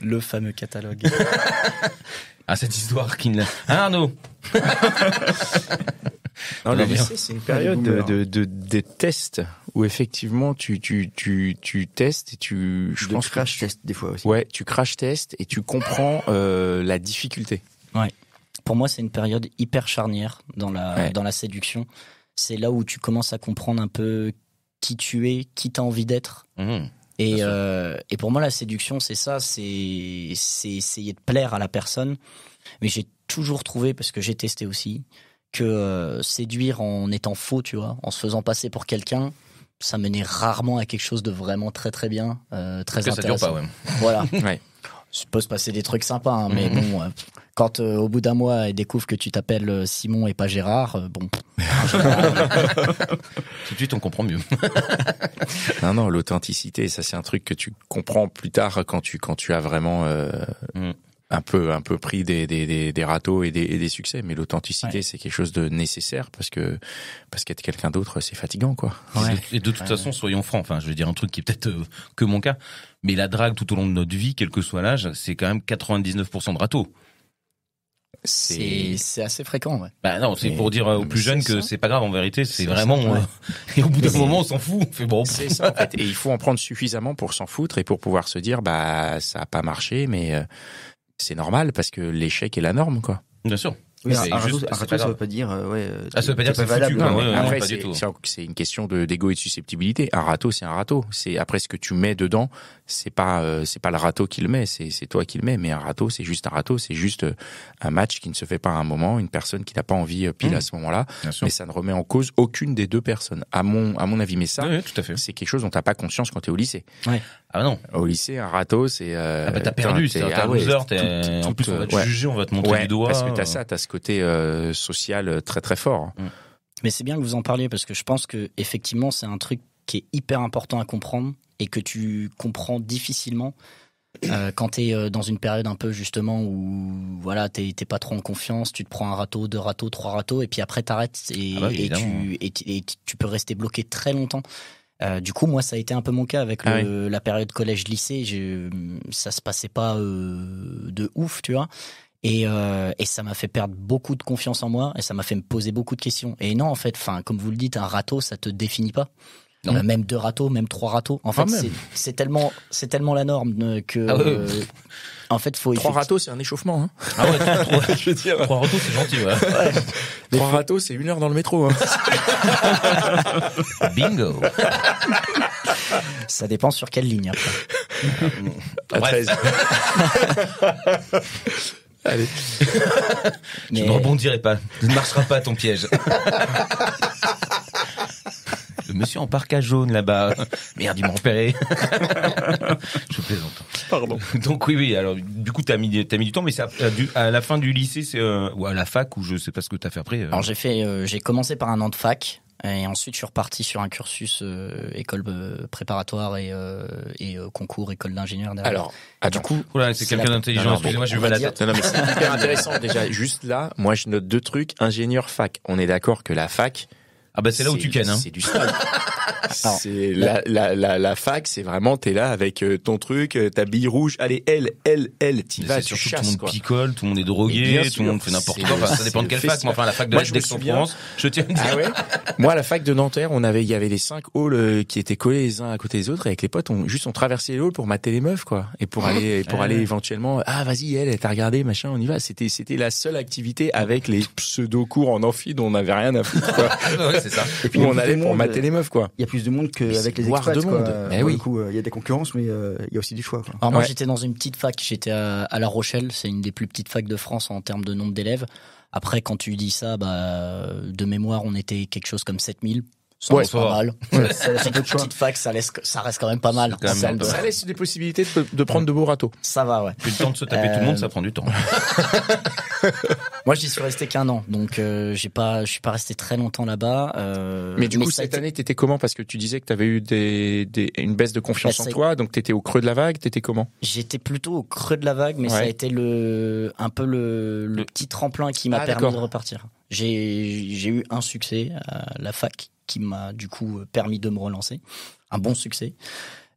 [SPEAKER 4] Le fameux catalogue.
[SPEAKER 3] Ah, cette histoire qui ne... Ah, Arnaud.
[SPEAKER 1] Non, le lycée, c'est une période de tests où effectivement tu testes et je pense
[SPEAKER 2] crash test des fois aussi.
[SPEAKER 1] Ouais, tu crash test et tu comprends la difficulté.
[SPEAKER 4] Ouais. Pour moi, c'est une période hyper charnière dans la séduction. C'est là où tu commences à comprendre un peu qui tu es, qui t'as envie d'être. Et pour moi, la séduction, c'est ça, c'est essayer de plaire à la personne. Mais j'ai toujours trouvé, parce que j'ai testé aussi, que séduire en étant faux, tu vois, en se faisant passer pour quelqu'un, ça menait rarement à quelque chose de vraiment très très bien, très intéressant.
[SPEAKER 3] Ça dure pas, ouais.
[SPEAKER 4] Voilà.
[SPEAKER 1] Ouais.
[SPEAKER 4] Il peut se passer des trucs sympas, hein, mais bon, quand au bout d'un mois, ils découvrent que tu t'appelles Simon et pas Gérard, bon.
[SPEAKER 3] Tout de suite, on comprend mieux.
[SPEAKER 1] Non, l'authenticité, ça c'est un truc que tu comprends plus tard quand tu as vraiment un peu pris des râteaux et des succès. Mais l'authenticité, c'est quelque chose de nécessaire parce qu'être quelqu'un d'autre, c'est fatigant, quoi.
[SPEAKER 4] Ouais.
[SPEAKER 3] Et de toute façon, soyons francs. Enfin, je vais dire un truc qui est peut-être que mon cas, mais la drague tout au long de notre vie, quel que soit l'âge, c'est quand même 99% de râteaux.
[SPEAKER 4] C'est assez fréquent, ouais.
[SPEAKER 3] Bah non, c'est pour dire aux plus jeunes que c'est pas grave en vérité, c'est vraiment et au bout d'un moment on s'en fout, on fait bon.
[SPEAKER 1] C'est ça en fait, et il faut en prendre suffisamment pour s'en foutre et pour pouvoir se dire bah ça a pas marché mais c'est normal parce que l'échec est la norme, quoi.
[SPEAKER 3] Bien sûr.
[SPEAKER 2] Oui, un râteau, ça veut pas dire
[SPEAKER 3] ça veut pas dire que c'est
[SPEAKER 2] valable.
[SPEAKER 3] foutu.
[SPEAKER 1] Non, après,
[SPEAKER 3] pas du tout.
[SPEAKER 1] c'est une question d'ego et de susceptibilité. Un râteau, c'est un râteau. C'est après ce que tu mets dedans, c'est pas le râteau qui le met, c'est toi qui le mets. Mais un râteau, c'est juste un râteau, c'est juste un match qui ne se fait pas à un moment, une personne qui n'a pas envie pile à ce moment-là. Mais ça ne remet en cause aucune des deux personnes, à mon avis. Mais ça,
[SPEAKER 3] oui, tout à fait.
[SPEAKER 1] C'est quelque chose dont t'as pas conscience quand t'es au lycée.
[SPEAKER 4] Ouais.
[SPEAKER 3] Ah non.
[SPEAKER 1] Au lycée, un râteau, c'est
[SPEAKER 3] t'as perdu, t'es un loser, en plus on va te juger, on va te montrer du doigt.
[SPEAKER 1] Parce que t'as ce côté social très très fort.
[SPEAKER 4] Mais c'est bien que vous en parliez parce que je pense que effectivement c'est un truc qui est hyper important à comprendre et que tu comprends difficilement quand t'es dans une période un peu justement où voilà t'es pas trop en confiance, tu te prends un râteau, 2 râteaux, 3 râteaux et puis après t'arrêtes et tu peux rester bloqué très longtemps. Du coup, moi, ça a été un peu mon cas avec la période collège-lycée. Ça se passait pas de ouf, tu vois. Et ça m'a fait perdre beaucoup de confiance en moi et ça m'a fait me poser beaucoup de questions. Et non, en fait, comme vous le dites, un râteau, ça te définit pas. Même 2 râteaux, même 3 râteaux. En fait, c'est tellement la norme que. En fait, faut
[SPEAKER 1] 3 râteaux, c'est un échauffement. Hein.
[SPEAKER 3] Ah ouais, je veux dire. 3 râteaux, c'est gentil, ouais.
[SPEAKER 1] 3 râteaux, c'est 1 heure dans le métro. Hein.
[SPEAKER 3] Bingo.
[SPEAKER 4] Ça dépend sur quelle ligne après.
[SPEAKER 1] À 13. Allez.
[SPEAKER 3] Je ne rebondirai pas. Ne marchera pas ton piège. Le monsieur en parka jaune là-bas. Merde, il m'a repéré. Je plaisante.
[SPEAKER 1] Pardon.
[SPEAKER 3] Donc oui. Alors du coup, t'as mis du temps, mais c'est à la fin du lycée, c'est ou à la fac, ou je sais pas ce que t'as fait après.
[SPEAKER 4] Alors j'ai commencé par un an de fac. Et ensuite, je suis reparti sur un cursus école préparatoire et concours école d'ingénieur. Derrière.
[SPEAKER 1] Alors, du coup,
[SPEAKER 3] voilà, c'est quelqu'un d'intelligent. Excusez-moi, je vais pas la tête.
[SPEAKER 1] Non, mais c'est hyper intéressant. Déjà, juste là, moi, je note 2 trucs. Ingénieur fac. On est d'accord que la fac.
[SPEAKER 3] Ah bah c'est là où tu kennes. Hein.
[SPEAKER 1] C'est du stade. C'est la fac, c'est vraiment t'es là avec ton truc, ta bille rouge. Allez, elle, t'y vas, tu chasses.
[SPEAKER 3] Tout le monde
[SPEAKER 1] quoi.
[SPEAKER 3] Picole, tout le monde est drogué, tout le monde fait n'importe quoi. Enfin, ça dépend de quelle fac. Mais enfin, la fac d'Aix-en-Provence, je tiens à dire.
[SPEAKER 1] Ah ouais. Moi, à la fac de Nanterre, il y avait les 5 halls qui étaient collés les uns à côté des autres. Et avec les potes, on traversait les halls pour mater les meufs, quoi. Et pour aller éventuellement, vas-y, elle t'a regardé, machin, on y va. C'était la seule activité avec les pseudo cours en amphi dont on n'avait rien à foutre, quoi.
[SPEAKER 3] Ouais, c'est ça.
[SPEAKER 2] Et puis
[SPEAKER 1] où on allait pour mater les meufs, quoi.
[SPEAKER 2] Il y a plus de monde qu'avec les
[SPEAKER 1] voire
[SPEAKER 2] expats.
[SPEAKER 1] de monde.
[SPEAKER 2] Mais oui. Du coup, il y a des concurrences, mais il y a aussi du choix. Quoi.
[SPEAKER 4] Alors moi, j'étais dans une petite fac. J'étais à La Rochelle. C'est une des plus petites facs de France en termes de nombre d'élèves. Après, quand tu dis ça, de mémoire, on était quelque chose comme 7000. Ça reste pas mal. Ouais. C'est une petite fac, ça reste quand même pas mal.
[SPEAKER 1] Ça laisse des possibilités de prendre de beaux râteaux.
[SPEAKER 4] Ça va, ouais.
[SPEAKER 3] Puis le temps de se taper tout le monde, ça prend du temps.
[SPEAKER 4] Moi, j'y suis resté qu'1 an, donc je suis pas resté très longtemps là-bas.
[SPEAKER 1] Mais du coup, cette année, t'étais comment? Parce que tu disais que t'avais eu une baisse de confiance en toi, donc t'étais au creux de la vague. T'étais comment?
[SPEAKER 4] J'étais plutôt au creux de la vague, mais ça a été un peu le petit tremplin qui m'a permis de repartir. J'ai eu un succès à la fac qui m'a du coup permis de me relancer, un bon succès.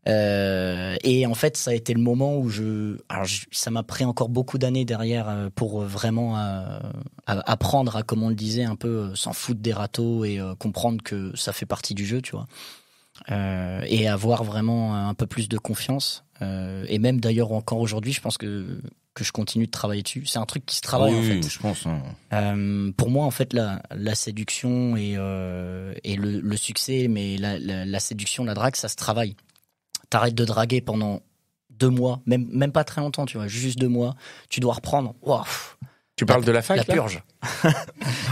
[SPEAKER 4] Et en fait, ça a été le moment où ça m'a pris encore beaucoup d'années derrière pour vraiment apprendre à, comme on le disait, un peu s'en foutre des râteaux et comprendre que ça fait partie du jeu, tu vois. Et avoir vraiment un peu plus de confiance. Et même d'ailleurs encore aujourd'hui, je pense que je continue de travailler dessus. C'est un truc qui se travaille, en fait.
[SPEAKER 3] Je pense.
[SPEAKER 4] Pour moi, en fait, la séduction et le succès, mais la séduction, la drague, ça se travaille. T'arrêtes de draguer pendant 2 mois, même pas très longtemps, tu vois, juste 2 mois. Tu dois reprendre. Wow.
[SPEAKER 1] Tu parles de la fac,
[SPEAKER 4] la purge.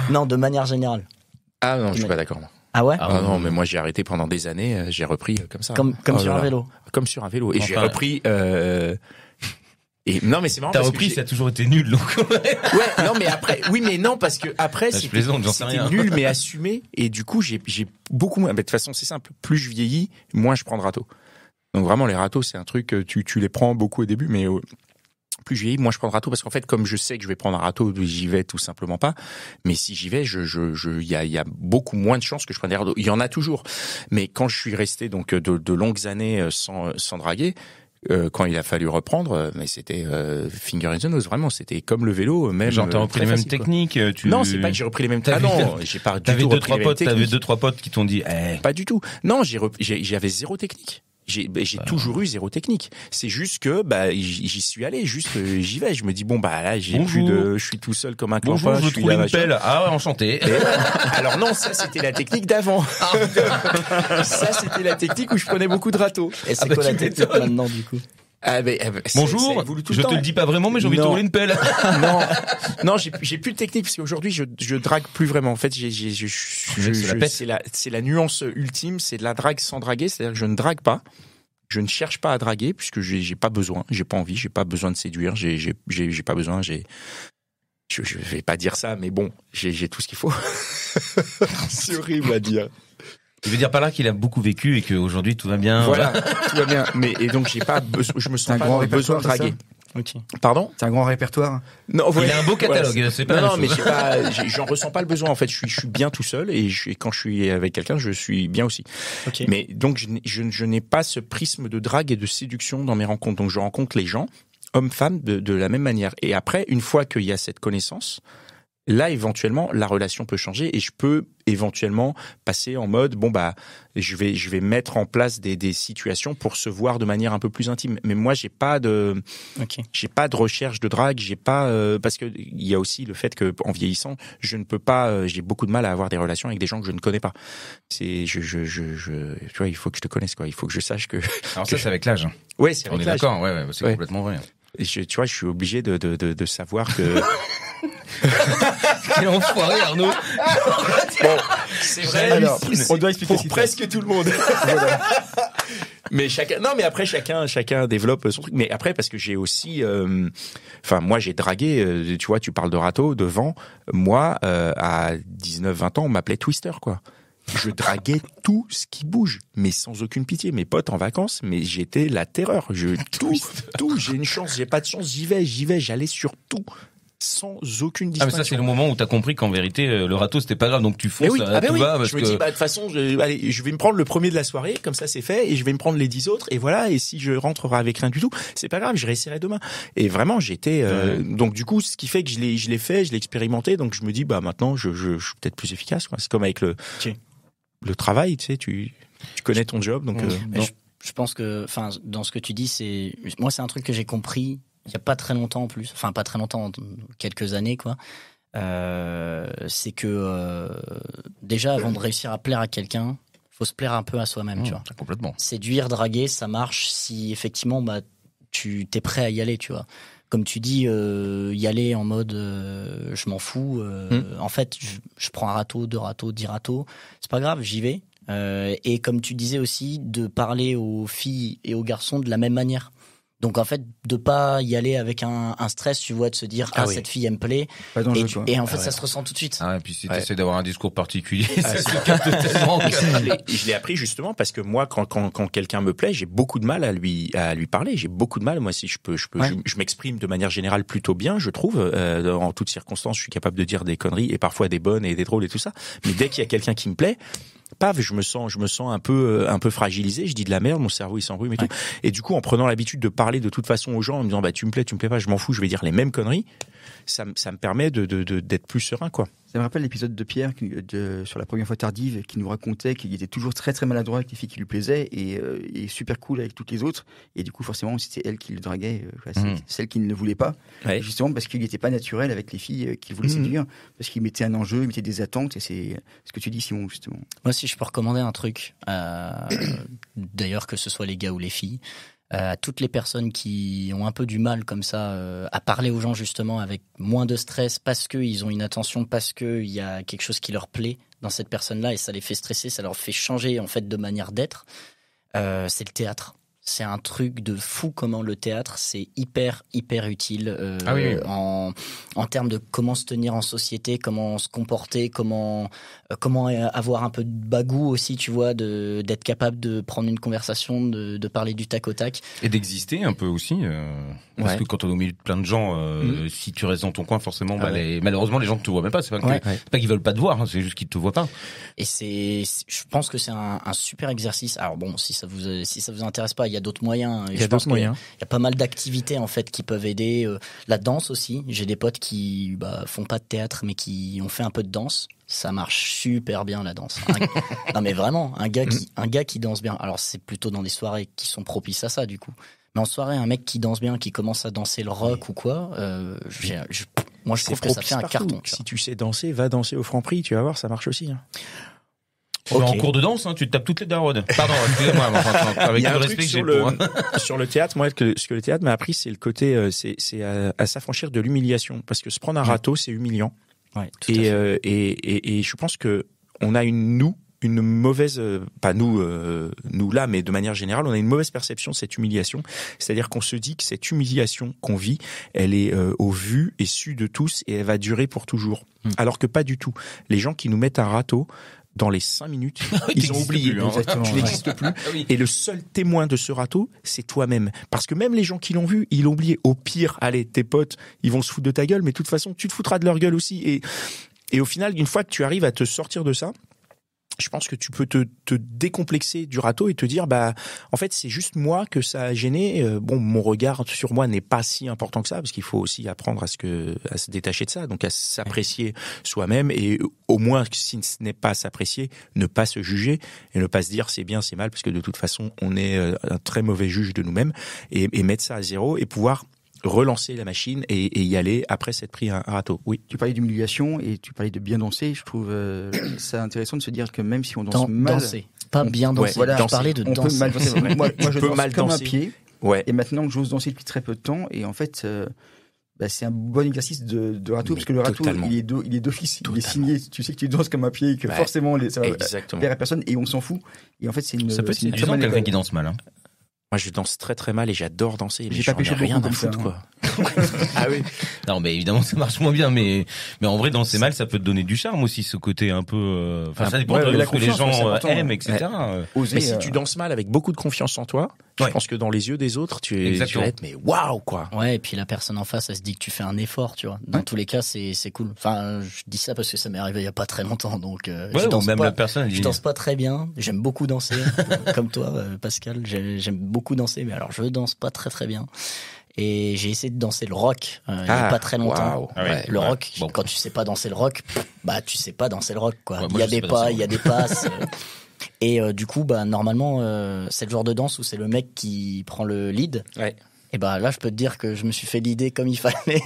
[SPEAKER 4] Non, de manière générale.
[SPEAKER 1] Ah non, je suis pas d'accord. Moi.
[SPEAKER 4] Ah ouais?
[SPEAKER 1] Ah non, mais moi j'ai arrêté pendant des années. J'ai repris comme ça.
[SPEAKER 4] Comme sur un vélo.
[SPEAKER 1] Comme sur un vélo. Et j'ai repris. Et non, mais c'est marrant.
[SPEAKER 3] T'as repris, ça a toujours été nul, donc.
[SPEAKER 1] Ouais, non, mais après, oui, mais non, parce que après, c'était nul, mais assumé. Et du coup, j'ai beaucoup moins. De toute façon, c'est simple. Plus je vieillis, moins je prends de râteaux. Donc vraiment, les râteaux, c'est un truc, tu les prends beaucoup au début, mais plus je vieillis, moins je prends de râteaux, parce qu'en fait, comme je sais que je vais prendre un râteau, j'y vais tout simplement pas. Mais si j'y vais, il y a beaucoup moins de chances que je prenne des râteaux. Il y en a toujours. Mais quand je suis resté donc de longues années sans draguer, quand il a fallu reprendre, mais c'était finger in the nose, vraiment, c'était comme le vélo, même.
[SPEAKER 3] Genre t'as repris les mêmes techniques.
[SPEAKER 1] Non, c'est pas que j'ai repris les mêmes techniques. Ah non, j'ai pas du tout repris les mêmes techniques.
[SPEAKER 3] T'avais 2-3 potes qui t'ont dit,
[SPEAKER 1] Pas du tout. Non, j'avais 0 technique. J'ai toujours eu 0 technique. C'est juste que j'y suis allé, j'y vais. Je me dis là je suis tout seul comme un clampin.
[SPEAKER 3] Bonjour, je trouve une pelle. Ah ouais, enchanté.
[SPEAKER 1] Alors non, ça c'était la technique d'avant. Ça c'était la technique où je prenais beaucoup de râteaux.
[SPEAKER 4] Et c'est quoi la technique maintenant du coup?
[SPEAKER 3] Bonjour, je te le dis pas vraiment, mais j'ai envie de rouler une pelle.
[SPEAKER 1] Non, j'ai plus de technique parce qu'aujourd'hui je drague plus vraiment. En fait, c'est la nuance ultime, c'est de la drague sans draguer, c'est-à-dire que je ne drague pas. Je ne cherche pas à draguer puisque j'ai pas besoin, j'ai pas envie, j'ai pas besoin de séduire, j'ai pas besoin, je vais pas dire ça, mais bon, j'ai tout ce qu'il faut. C'est horrible à dire.
[SPEAKER 3] Je veux dire par là qu'il a beaucoup vécu et qu'aujourd'hui tout va bien.
[SPEAKER 1] Voilà, tout va bien. Mais et donc je me sens pas dans le besoin de draguer.
[SPEAKER 4] Okay.
[SPEAKER 1] Pardon?
[SPEAKER 2] C'est un grand répertoire.
[SPEAKER 3] Non, il a un beau catalogue. C'est pas
[SPEAKER 1] non, mais j'en ressens pas le besoin. En fait, je suis bien tout seul et quand je suis avec quelqu'un, je suis bien aussi.
[SPEAKER 4] Okay.
[SPEAKER 1] Mais donc je n'ai pas ce prisme de drague et de séduction dans mes rencontres. Donc je rencontre les gens, hommes, femmes, de la même manière. Et après, une fois qu'il y a cette connaissance, là, éventuellement, la relation peut changer et je peux éventuellement passer en mode je vais mettre en place des situations pour se voir de manière un peu plus intime. Mais moi, j'ai pas de recherche de drague, j'ai pas parce que il y a aussi le fait que en vieillissant, je ne peux pas, j'ai beaucoup de mal à avoir des relations avec des gens que je ne connais pas. C'est tu vois, il faut que je te connaisse quoi, il faut que je sache que.
[SPEAKER 3] Alors ça, c'est avec l'âge.
[SPEAKER 1] Ouais, c'est avec
[SPEAKER 3] l'âge. On est d'accord, ouais, c'est complètement vrai.
[SPEAKER 1] Et tu vois, je suis obligé de savoir que.
[SPEAKER 3] Quel enfoiré, Arnaud.
[SPEAKER 1] Bon, c'est vrai.
[SPEAKER 2] Alors, on doit expliquer
[SPEAKER 1] pour presque tout le monde. Voilà. Mais après chacun développe son truc. Mais après parce que j'ai aussi, moi j'ai dragué. Tu vois, tu parles de râteau, de vent. Moi, à 19-20 ans, on m'appelait Twister, quoi. Je draguais tout ce qui bouge, mais sans aucune pitié. Mes potes en vacances, mais j'étais la terreur. Tout. J'ai une chance, j'ai pas de chance, j'y vais. J'allais sur tout. Sans aucune distinction.
[SPEAKER 3] Ah mais ça c'est le moment où t'as compris qu'en vérité le râteau c'était pas grave, donc tu fonces,
[SPEAKER 1] oui.
[SPEAKER 3] tout va parce
[SPEAKER 1] je me dis de toute façon je vais me prendre le premier de la soirée, comme ça c'est fait, et je vais me prendre les 10 autres, et voilà, et si je rentrerai avec rien du tout, c'est pas grave, je réessayerai demain. Et vraiment j'étais donc du coup ce qui fait que je l'ai fait, je l'ai expérimenté, donc je me dis maintenant je suis peut-être plus efficace, quoi. C'est comme avec le travail, tu sais, tu connais ton job, donc
[SPEAKER 4] je pense que dans ce que tu dis, c'est un truc que j'ai compris il n'y a pas très longtemps en plus, pas très longtemps, quelques années quoi. C'est que déjà avant de réussir à plaire à quelqu'un, faut se plaire un peu à soi-même, tu vois.
[SPEAKER 3] Complètement.
[SPEAKER 4] Séduire, draguer, ça marche si effectivement tu t'es prêt à y aller, tu vois. Comme tu dis, y aller en mode je m'en fous. En fait, je prends un râteau, 2 râteaux, 10 râteaux, c'est pas grave, j'y vais. Et comme tu disais aussi, de parler aux filles et aux garçons de la même manière. Donc en fait, de pas y aller avec un stress, tu vois, de se dire cette fille elle me plaît, et en fait ça se ressent tout de suite.
[SPEAKER 3] Et puis si tu essaies d'avoir un discours particulier, ça se capte tellement.
[SPEAKER 1] Je l'ai appris justement parce que moi quand quelqu'un me plaît, j'ai beaucoup de mal à lui parler, j'ai beaucoup de mal. Moi si je m'exprime de manière générale plutôt bien, je trouve, en toutes circonstances, je suis capable de dire des conneries et parfois des bonnes et des drôles et tout ça. Mais dès qu'il y a quelqu'un qui me plaît, je me sens un peu fragilisé, je dis de la merde, mon cerveau il s'embrume et tout. Et du coup, en prenant l'habitude de parler de toute façon aux gens, en me disant tu me plais pas, je m'en fous, je vais dire les mêmes conneries, ça me permet d'être plus serein, quoi.
[SPEAKER 2] Ça me rappelle l'épisode de Pierre sur la première fois tardive, qui nous racontait qu'il était toujours très très maladroit avec les filles qui lui plaisaient et super cool avec toutes les autres. Et du coup, forcément, c'était elle qui le draguait, celle qui ne le voulait pas. Ouais. Justement parce qu'il n'était pas naturel avec les filles qu'il voulait séduire, parce qu'il mettait un enjeu, il mettait des attentes. Et c'est ce que tu dis, Simon, justement.
[SPEAKER 4] Moi, si je peux recommander un truc, d'ailleurs que ce soit les gars ou les filles, à toutes les personnes qui ont un peu du mal comme ça à parler aux gens justement avec moins de stress parce qu'ils ont une attention, parce qu'il y a quelque chose qui leur plaît dans cette personne-là et ça les fait stresser, ça leur fait changer en fait de manière d'être, c'est le théâtre. C'est un truc de fou comment le théâtre c'est hyper utile en termes de comment se tenir en société, comment se comporter, comment avoir un peu de bagou aussi, tu vois, d'être capable de prendre une conversation, de parler du tac au tac
[SPEAKER 3] et d'exister un peu aussi parce que quand on est au milieu de plein de gens, si tu restes dans ton coin forcément malheureusement les gens ne te voient même pas, c'est pas qu'ils veulent pas te voir, hein, c'est juste qu'ils te voient pas. Et
[SPEAKER 4] je pense que c'est un super exercice. Alors bon, si ça vous intéresse pas, il y a d'autres moyens.
[SPEAKER 1] Il y a
[SPEAKER 4] pas mal d'activités en fait qui peuvent aider. La danse aussi. J'ai des potes qui font pas de théâtre mais qui ont fait un peu de danse. Ça marche super bien la danse. Non mais vraiment, un gars qui danse bien. Alors c'est plutôt dans des soirées qui sont propices à ça du coup. Mais en soirée, un mec qui danse bien, qui commence à danser le rock ou quoi, moi je trouve que ça fait un carton.
[SPEAKER 1] Si tu sais danser, va danser au Franprix, tu vas voir, ça marche aussi. Hein.
[SPEAKER 3] En cours de danse, tu te tapes toutes les daronnes. Pardon, excusez-moi, avec le respect que j'ai
[SPEAKER 1] sur le théâtre, moi, ce que le théâtre m'a appris, c'est le côté, c'est à s'affranchir de l'humiliation, parce que se prendre un râteau, c'est humiliant.
[SPEAKER 4] Ouais,
[SPEAKER 1] et je pense que on a une mauvaise, pas nous là, mais de manière générale, on a une mauvaise perception de cette humiliation. C'est-à-dire qu'on se dit que cette humiliation qu'on vit, elle est au vu et su de tous et elle va durer pour toujours. Alors que pas du tout. Les gens qui nous mettent un râteau, dans les 5 minutes, ils ont oublié. Tu n'existes plus. Et le seul témoin de ce râteau, c'est toi-même. Parce que même les gens qui l'ont vu, ils l'ont oublié. Au pire, allez, tes potes, ils vont se foutre de ta gueule, mais de toute façon, tu te foutras de leur gueule aussi. Et au final, une fois que tu arrives à te sortir de ça, je pense que tu peux te décomplexer du râteau et te dire en fait c'est juste moi que ça a gêné. Mon regard sur moi n'est pas si important que ça parce qu'il faut aussi apprendre à se détacher de ça, donc à s'apprécier soi-même et au moins si ce n'est pas s'apprécier, ne pas se juger et ne pas se dire c'est bien, c'est mal parce que de toute façon on est un très mauvais juge de nous-mêmes et mettre ça à zéro et pouvoir relancer la machine et y aller après s'être pris un râteau. Oui.
[SPEAKER 2] Tu parlais d'humiliation et tu parlais de bien danser. Je trouve ça intéressant de se dire que même si on danse mal,
[SPEAKER 4] danser, pas bien danser.
[SPEAKER 2] Voilà,
[SPEAKER 4] je parlais de danser.
[SPEAKER 2] Moi, je danse comme un pied.
[SPEAKER 1] Ouais.
[SPEAKER 2] Et maintenant que j'ose danser depuis très peu de temps, et en fait, c'est un bon exercice de râteau, parce que le râteau, il est d'office, il est signé. Tu sais que tu danses comme un pied, et que forcément, ça va plaire à personne, et on s'en fout. Et en fait, c'est une.
[SPEAKER 3] Ça peut être séduisant quelqu'un qui danse mal. Hein.
[SPEAKER 1] Moi, je danse très très mal et j'adore danser.
[SPEAKER 2] J'ai pas péché
[SPEAKER 1] rien à
[SPEAKER 2] comme
[SPEAKER 1] foutre,
[SPEAKER 2] ça,
[SPEAKER 1] quoi. Ah oui.
[SPEAKER 3] Non, mais évidemment, ça marche moins bien, mais en vrai, danser mal, ça peut te donner du charme aussi, ce côté un peu. Enfin, ça dépend de ce que les gens aiment, etc.
[SPEAKER 1] Mais si tu danses mal avec beaucoup de confiance en toi, je pense que dans les yeux des autres, tu vas être mais waouh quoi.
[SPEAKER 4] Ouais, et puis la personne en face, elle se dit que tu fais un effort, tu vois. Dans tous les cas, c'est cool. Enfin, je dis ça parce que ça m'est arrivé il y a pas très longtemps, donc je danse
[SPEAKER 3] même
[SPEAKER 4] pas.
[SPEAKER 3] La personne,
[SPEAKER 4] je danse pas très bien. J'aime beaucoup danser, comme toi, Pascal. J'aime beaucoup danser, mais alors je danse pas très très bien. Et j'ai essayé de danser le rock il y a pas très longtemps.
[SPEAKER 1] Wow.
[SPEAKER 4] Le rock, quand tu sais pas danser le rock, bah tu sais pas danser le rock quoi. Il y a des pas, il y a des passes. Et du coup, bah normalement, c'est le genre de danse où c'est le mec qui prend le lead.
[SPEAKER 1] Ouais.
[SPEAKER 4] Et bah là, je peux te dire que je me suis fait l'idée comme il fallait,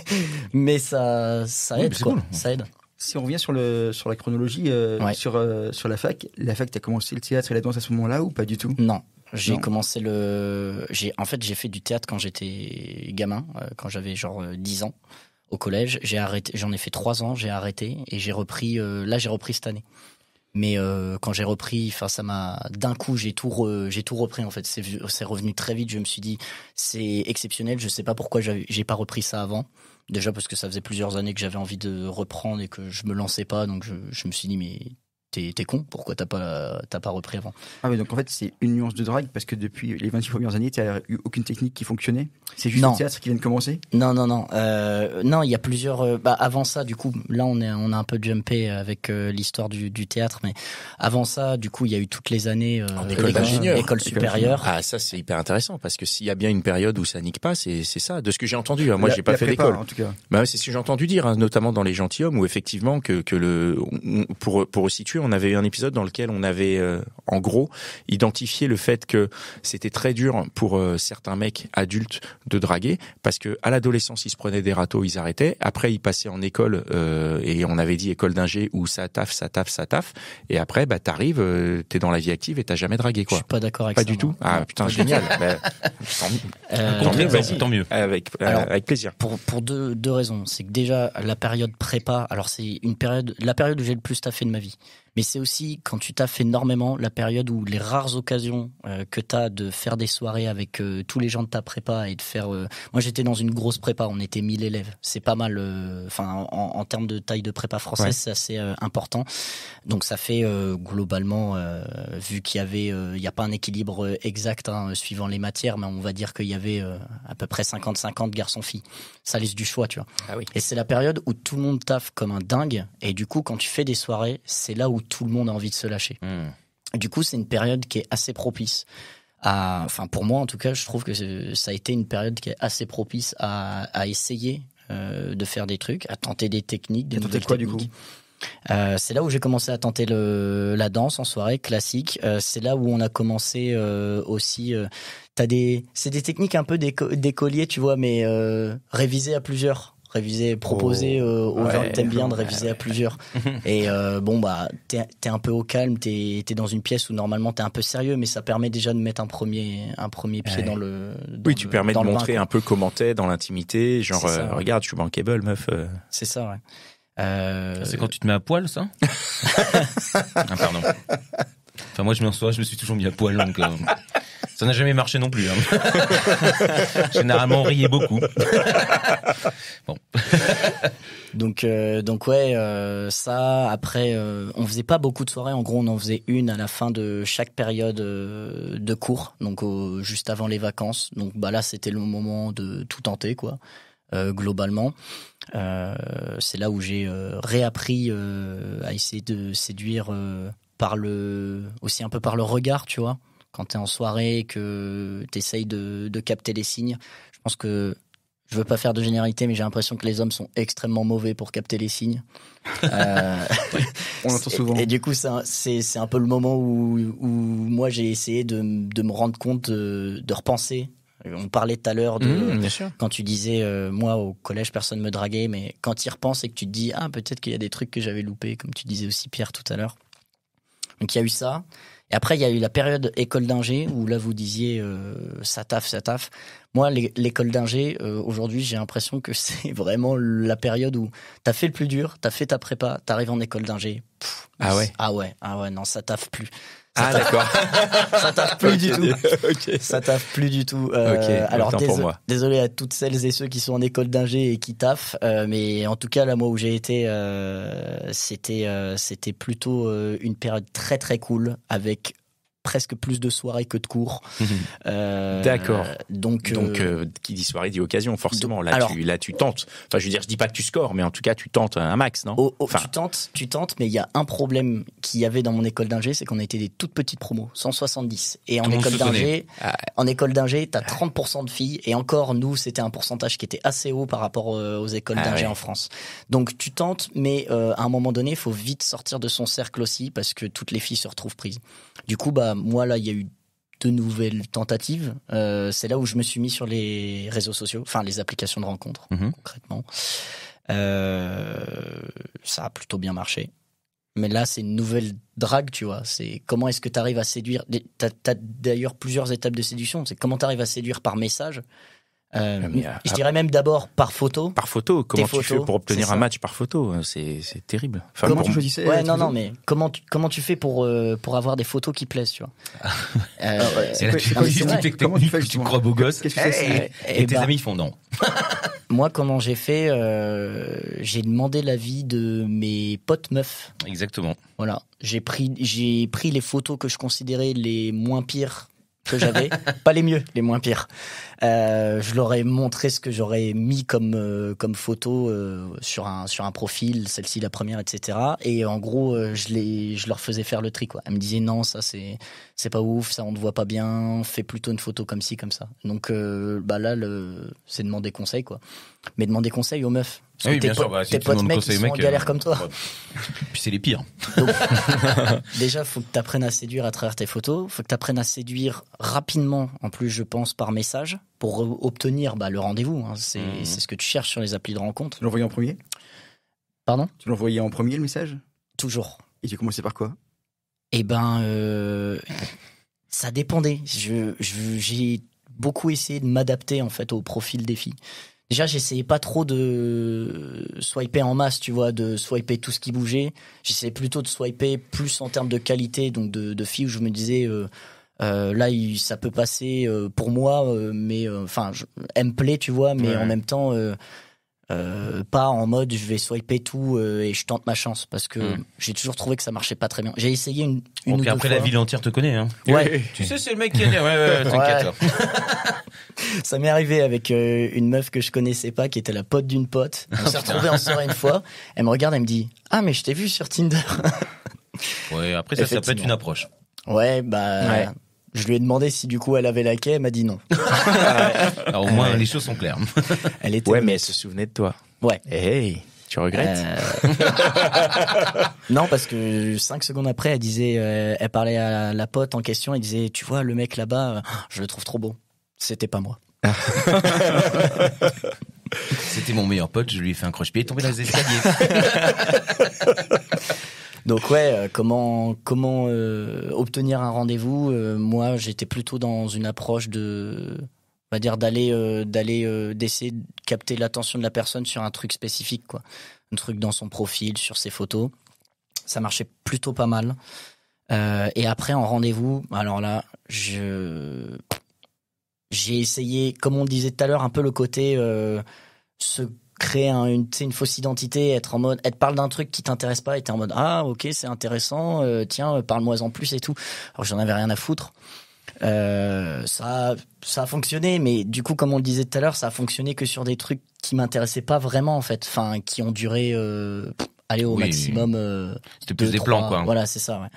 [SPEAKER 4] mais ça aide quoi. Cool. Ça aide.
[SPEAKER 2] Si on revient sur la chronologie, sur la fac, t'as commencé le théâtre et la danse à ce moment-là ou pas du tout?
[SPEAKER 4] Non. J'ai commencé j'ai fait du théâtre quand j'étais gamin, quand j'avais genre 10 ans au collège. J'ai arrêté, j'en ai fait 3 ans, j'ai arrêté et j'ai repris cette année. Mais quand j'ai repris, d'un coup j'ai tout repris en fait. C'est revenu très vite. Je me suis dit c'est exceptionnel. Je sais pas pourquoi j'ai pas repris ça avant. Déjà parce que ça faisait plusieurs années que j'avais envie de reprendre et que je me lançais pas. Donc je me suis dit mais t'es con, pourquoi t'as pas repris avant? Ah
[SPEAKER 2] oui, donc en fait c'est une nuance de drague parce que depuis les 26 premières années t'as eu aucune technique qui fonctionnait? C'est juste le théâtre qui vient de commencer?
[SPEAKER 4] Non, il y a plusieurs. Avant ça, du coup, là on a un peu jumpé avec l'histoire du théâtre, mais avant ça, du coup, il y a eu toutes les années
[SPEAKER 1] en école d'ingénieur,
[SPEAKER 4] école supérieure.
[SPEAKER 1] Ah, ça c'est hyper intéressant parce que s'il y a bien une période où ça nique pas, c'est ça. De ce que j'ai entendu, moi j'ai pas fait d'école.
[SPEAKER 2] En tout cas.
[SPEAKER 1] Bah c'est ce que j'ai entendu dire, notamment dans Les Gentilshommes, où effectivement pour situer, on avait eu un épisode dans lequel on avait en gros identifié le fait que c'était très dur pour certains mecs adultes de draguer parce que à l'adolescence ils se prenaient des râteaux, ils arrêtaient. Après ils passaient en école et on avait dit école d'ingé où ça taffe. Et après t'arrives, t'es dans la vie active et t'as jamais dragué quoi.
[SPEAKER 4] Je suis pas d'accord avec
[SPEAKER 1] ça.
[SPEAKER 4] Pas
[SPEAKER 1] du tout. Ah putain génial.
[SPEAKER 3] Tant mieux.
[SPEAKER 1] Avec plaisir.
[SPEAKER 4] Pour deux raisons. C'est que déjà la période prépa. Alors c'est la période où j'ai le plus taffé de ma vie. Mais c'est aussi, quand tu taffes énormément, la période où les rares occasions que tu as de faire des soirées avec tous les gens de ta prépa et de faire... Moi, j'étais dans une grosse prépa, on était 1000 élèves. C'est pas mal, en termes de taille de prépa française, c'est assez important. Donc ça fait globalement, vu qu'il y avait... Il n'y a pas un équilibre exact suivant les matières, mais on va dire qu'il y avait à peu près 50-50 garçons-filles. Ça laisse du choix, tu vois.
[SPEAKER 1] Ah oui.
[SPEAKER 4] Et c'est la période où tout le monde taffe comme un dingue. Et du coup, quand tu fais des soirées, c'est là où tout le monde a envie de se lâcher. Du coup, c'est une période qui est assez propice pour moi en tout cas, je trouve que ça a été une période qui est assez propice à essayer de faire des trucs, à tenter des techniques, des nouvelles techniques. Du coup c'est là où j'ai commencé à tenter la danse en soirée classique. C'est là où on a commencé aussi. C'est des techniques un peu d'écolier, tu vois, mais révisées à plusieurs. Proposer aux gens que t'aimes bien de réviser à plusieurs. Et t'es un peu au calme, t'es dans une pièce où normalement t'es un peu sérieux, mais ça permet déjà de mettre un premier pied dans le.
[SPEAKER 1] Tu permets de montrer un peu comment t'es dans l'intimité, genre regarde, je suis bankable, meuf.
[SPEAKER 4] C'est ça, ouais.
[SPEAKER 3] C'est quand tu te mets à poil, ça? Pardon. Enfin, moi, je me suis toujours mis à poil, donc ça n'a jamais marché non plus. Hein. Généralement, on riait beaucoup. Bon.
[SPEAKER 4] Donc ça. Après, on faisait pas beaucoup de soirées. En gros, on en faisait une à la fin de chaque période de cours, donc juste avant les vacances. Donc là, c'était le moment de tout tenter, quoi. Globalement, c'est là où j'ai réappris à essayer de séduire aussi un peu par le regard, tu vois. Quand t'es en soirée et que t'essayes de capter les signes, je pense que je veux pas faire de généralité, mais j'ai l'impression que les hommes sont extrêmement mauvais pour capter les signes.
[SPEAKER 2] On l'entend souvent.
[SPEAKER 4] Et du coup, c'est un peu le moment où moi j'ai essayé de me rendre compte, de repenser. On parlait tout à l'heure quand tu disais moi au collège personne me draguait, mais quand tu y repenses et que tu te dis peut-être qu'il y a des trucs que j'avais loupés, comme tu disais aussi Pierre tout à l'heure. Donc il y a eu ça, Et après, il y a eu la période école d'ingé où là, vous disiez ça taffe. Moi, l'école d'ingé, aujourd'hui, j'ai l'impression que c'est vraiment la période où t'as fait le plus dur, t'as fait ta prépa, t'arrives en école d'ingé.
[SPEAKER 1] Ah ouais.
[SPEAKER 4] Ah ouais, non, ça taffe plus.
[SPEAKER 1] D'accord.
[SPEAKER 4] Ça taffe plus du tout.
[SPEAKER 1] Ok.
[SPEAKER 4] Ça taffe plus du tout. Alors
[SPEAKER 1] autant pour moi.
[SPEAKER 4] désolé à toutes celles et ceux qui sont en école d'ingé et qui taffent, mais en tout cas là, moi où j'ai été, c'était plutôt une période très très cool avec presque plus de soirées que de cours.
[SPEAKER 1] D'accord.
[SPEAKER 4] Donc
[SPEAKER 1] qui dit soirée dit occasion, forcément.
[SPEAKER 4] donc,
[SPEAKER 1] Là,
[SPEAKER 4] alors-
[SPEAKER 1] tu tentes. Enfin, je veux dire, je dis pas que tu scores, mais en tout cas, tu tentes un max, non? Enfin,
[SPEAKER 4] tu tentes, mais il y a un problème qu'il y avait dans mon école d'ingé, c'est qu'on était des toutes petites promos, 170. Et en
[SPEAKER 3] Tout le monde
[SPEAKER 4] école
[SPEAKER 3] se connaît.
[SPEAKER 4] d'ingé,
[SPEAKER 1] Ah.
[SPEAKER 4] t'as 30% de filles. Et encore, nous, c'était un pourcentage qui était assez haut par rapport aux écoles
[SPEAKER 1] Ah
[SPEAKER 4] d'ingé
[SPEAKER 1] ouais.
[SPEAKER 4] en France. Donc tu tentes, mais à un moment donné, il faut vite sortir de son cercle aussi parce que toutes les filles se retrouvent prises. Du coup, moi là, il y a eu 2 nouvelles tentatives. C'est là où je me suis mis sur les réseaux sociaux, enfin les applications de rencontres, concrètement. Ça a plutôt bien marché. Mais là, c'est une nouvelle drague, tu vois. C'est comment est-ce que tu arrives à séduire. T'as d'ailleurs plusieurs étapes de séduction. C'est comment tu arrives à séduire par message. Je dirais même d'abord par photo.
[SPEAKER 1] par photo, comment
[SPEAKER 4] Tes
[SPEAKER 1] tu fais
[SPEAKER 4] photos,
[SPEAKER 1] pour obtenir
[SPEAKER 4] c'est
[SPEAKER 1] un
[SPEAKER 4] ça.
[SPEAKER 1] match par photo? C'est terrible. Enfin,
[SPEAKER 2] Comment
[SPEAKER 1] pour-
[SPEAKER 2] tu choisissais
[SPEAKER 4] Ouais,
[SPEAKER 2] tes
[SPEAKER 4] non,
[SPEAKER 2] photos
[SPEAKER 4] mais comment tu fais pour avoir des photos qui plaisent, tu vois.
[SPEAKER 3] C'est là que tu
[SPEAKER 2] quoi,
[SPEAKER 3] utilises
[SPEAKER 2] comment-
[SPEAKER 3] toutes les
[SPEAKER 2] comment tu
[SPEAKER 3] techniques
[SPEAKER 2] fais,
[SPEAKER 3] que tu
[SPEAKER 2] justement
[SPEAKER 3] crois beau gosse.
[SPEAKER 2] Qu'est-ce que tu fais
[SPEAKER 3] Et tes amis font non.
[SPEAKER 4] Moi, comment j'ai fait, j'ai demandé l'avis de mes potes meufs.
[SPEAKER 3] Exactement.
[SPEAKER 4] Voilà, j'ai pris les photos que je considérais les moins pires que j'avais, pas les mieux, les moins pires. Je leur ai montré ce que j'aurais mis comme photo sur un profil, celle-ci la première, etc. Et en gros, je leur faisais faire le tri, quoi. Elles me disaient non, ça c'est pas ouf, ça on ne voit pas bien, fais plutôt une photo comme ci, comme ça. Donc là, c'est demander conseil, quoi. Mais demander conseil aux meufs. Parce
[SPEAKER 3] Oui,
[SPEAKER 4] que
[SPEAKER 3] bien sûr. Bah, si
[SPEAKER 4] tes
[SPEAKER 3] tu
[SPEAKER 4] potes
[SPEAKER 3] demandes
[SPEAKER 4] mecs,
[SPEAKER 3] conseil
[SPEAKER 4] ils
[SPEAKER 3] aux
[SPEAKER 4] sont en
[SPEAKER 3] mecs,
[SPEAKER 4] galère comme toi.
[SPEAKER 3] Puis c'est les pires.
[SPEAKER 4] Donc, déjà, faut que tu apprennes à séduire à travers tes photos. Faut que tu apprennes à séduire rapidement, en plus, je pense, par message, pour obtenir le rendez-vous. Hein. C'est ce que tu cherches sur les applis de rencontre.
[SPEAKER 2] Tu l'envoyais en premier
[SPEAKER 4] Pardon ?
[SPEAKER 2] Tu l'envoyais en premier le message
[SPEAKER 4] Toujours.
[SPEAKER 2] Et tu commençais par quoi
[SPEAKER 4] Eh ben, ça dépendait. J'ai beaucoup essayé de m'adapter, en fait, au profil des filles. Déjà, j'essayais pas trop de swiper en masse, tu vois, de swiper tout ce qui bougeait. J'essayais plutôt de swiper plus en termes de qualité, donc de filles où je me disais, là, ça peut passer pour moi, mais enfin, elle me plaît, tu vois, mais
[SPEAKER 3] Ouais.
[SPEAKER 4] en même temps, pas en mode je vais swiper tout et je tente ma chance, parce que j'ai toujours trouvé que ça marchait pas très bien. J'ai essayé une
[SPEAKER 3] Bon,
[SPEAKER 4] ou
[SPEAKER 3] puis
[SPEAKER 4] deux
[SPEAKER 3] après,
[SPEAKER 4] fois.
[SPEAKER 3] la ville entière te connaît. Hein.
[SPEAKER 4] Ouais.
[SPEAKER 3] Tu sais, c'est le mec qui a dit. Ouais, t'inquiète.
[SPEAKER 4] Ça m'est arrivé avec une meuf que je connaissais pas, qui était la pote d'une pote. On s'est retrouvés en soirée une fois. Elle me regarde, elle me dit « Ah, mais je t'ai vu sur Tinder.
[SPEAKER 3] Ouais, après, ça peut être
[SPEAKER 4] Effectivement.
[SPEAKER 3] une approche. »
[SPEAKER 4] Ouais,
[SPEAKER 1] Ouais.
[SPEAKER 4] je lui ai demandé si du coup elle avait laqué, elle m'a dit non.
[SPEAKER 3] Alors, au moins, les choses sont claires.
[SPEAKER 4] Elle était
[SPEAKER 1] Ouais, mais
[SPEAKER 4] honnête.
[SPEAKER 1] elle se souvenait de toi.
[SPEAKER 4] Ouais.
[SPEAKER 1] Hey, tu regrettes?
[SPEAKER 4] Non, parce que 5 secondes après, elle disait, elle parlait à la pote en question, elle disait, tu vois, le mec là-bas, je le trouve trop beau. C'était pas moi.
[SPEAKER 3] C'était mon meilleur pote, je lui ai fait un croche-pied, il est tombé dans les escaliers.
[SPEAKER 4] Donc ouais, comment obtenir un rendez-vous moi, j'étais plutôt dans une approche de, on va dire, d'essayer de capter l'attention de la personne sur un truc spécifique, quoi. Un truc dans son profil, sur ses photos. Ça marchait plutôt pas mal. Et après, en rendez-vous, alors là, j'ai essayé, comme on le disait tout à l'heure, un peu le côté se créer une fausse identité, être en mode, elle te parle d'un truc qui t'intéresse pas et t'es en mode ah ok c'est intéressant, tiens parle-moi en plus et tout. Alors j'en avais rien à foutre. Ça a fonctionné, mais du coup comme on le disait tout à l'heure, ça a fonctionné que sur des trucs qui m'intéressaient pas vraiment en fait, enfin qui ont duré aller au
[SPEAKER 3] Oui,
[SPEAKER 4] maximum.
[SPEAKER 3] C'était plus
[SPEAKER 4] 2,
[SPEAKER 3] des
[SPEAKER 4] 3,
[SPEAKER 3] plans, quoi.
[SPEAKER 4] Voilà, c'est ça. Ouais.